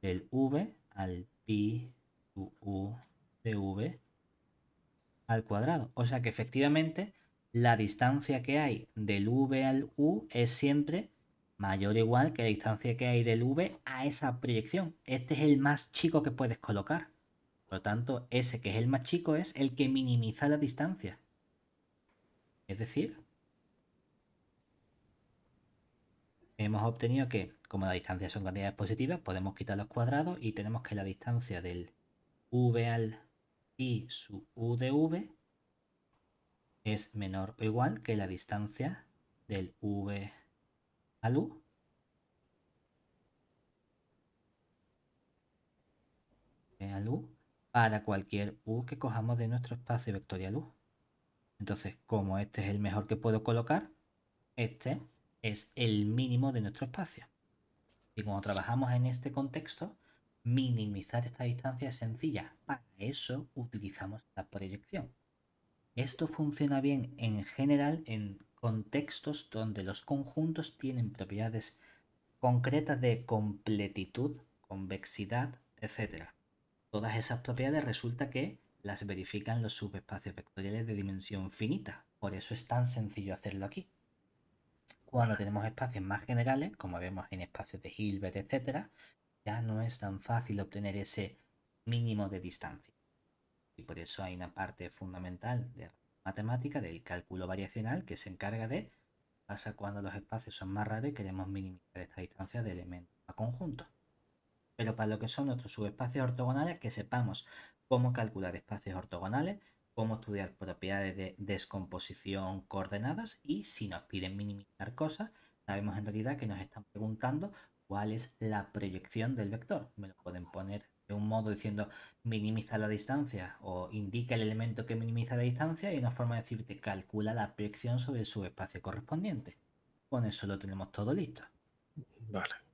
Speaker 1: del v al pi sub u de v al cuadrado. O sea que efectivamente la distancia que hay del v al u es siempre mayor o igual que la distancia que hay del v a esa proyección. Este es el más chico que puedes colocar. Por lo tanto, ese que es el más chico es el que minimiza la distancia. Es decir, hemos obtenido que, como las distancias son cantidades positivas, podemos quitar los cuadrados y tenemos que la distancia del v al pi sub u de v es menor o igual que la distancia del v al u para cualquier u que cojamos de nuestro espacio vectorial u. Entonces, como este es el mejor que puedo colocar, este es el mínimo de nuestro espacio. Y cuando trabajamos en este contexto, minimizar esta distancia es sencilla. Para eso utilizamos la proyección. Esto funciona bien en general en contextos donde los conjuntos tienen propiedades concretas de completitud, convexidad, etc. Todas esas propiedades resulta que las verifican los subespacios vectoriales de dimensión finita. Por eso es tan sencillo hacerlo aquí. Cuando tenemos espacios más generales, como vemos en espacios de Hilbert, etc., ya no es tan fácil obtener ese mínimo de distancia. Y por eso hay una parte fundamental de matemática del cálculo variacional que se encarga de pasa cuando los espacios son más raros y queremos minimizar esta distancia de elementos a conjuntos. Pero para lo que son nuestros subespacios ortogonales, que sepamos cómo calcular espacios ortogonales, cómo estudiar propiedades de descomposición coordenadas y si nos piden minimizar cosas, sabemos en realidad que nos están preguntando cuál es la proyección del vector. Me lo pueden poner de un modo diciendo minimiza la distancia o indica el elemento que minimiza la distancia y una forma de decirte calcula la proyección sobre el subespacio correspondiente. Con eso lo tenemos todo listo.
Speaker 2: Vale.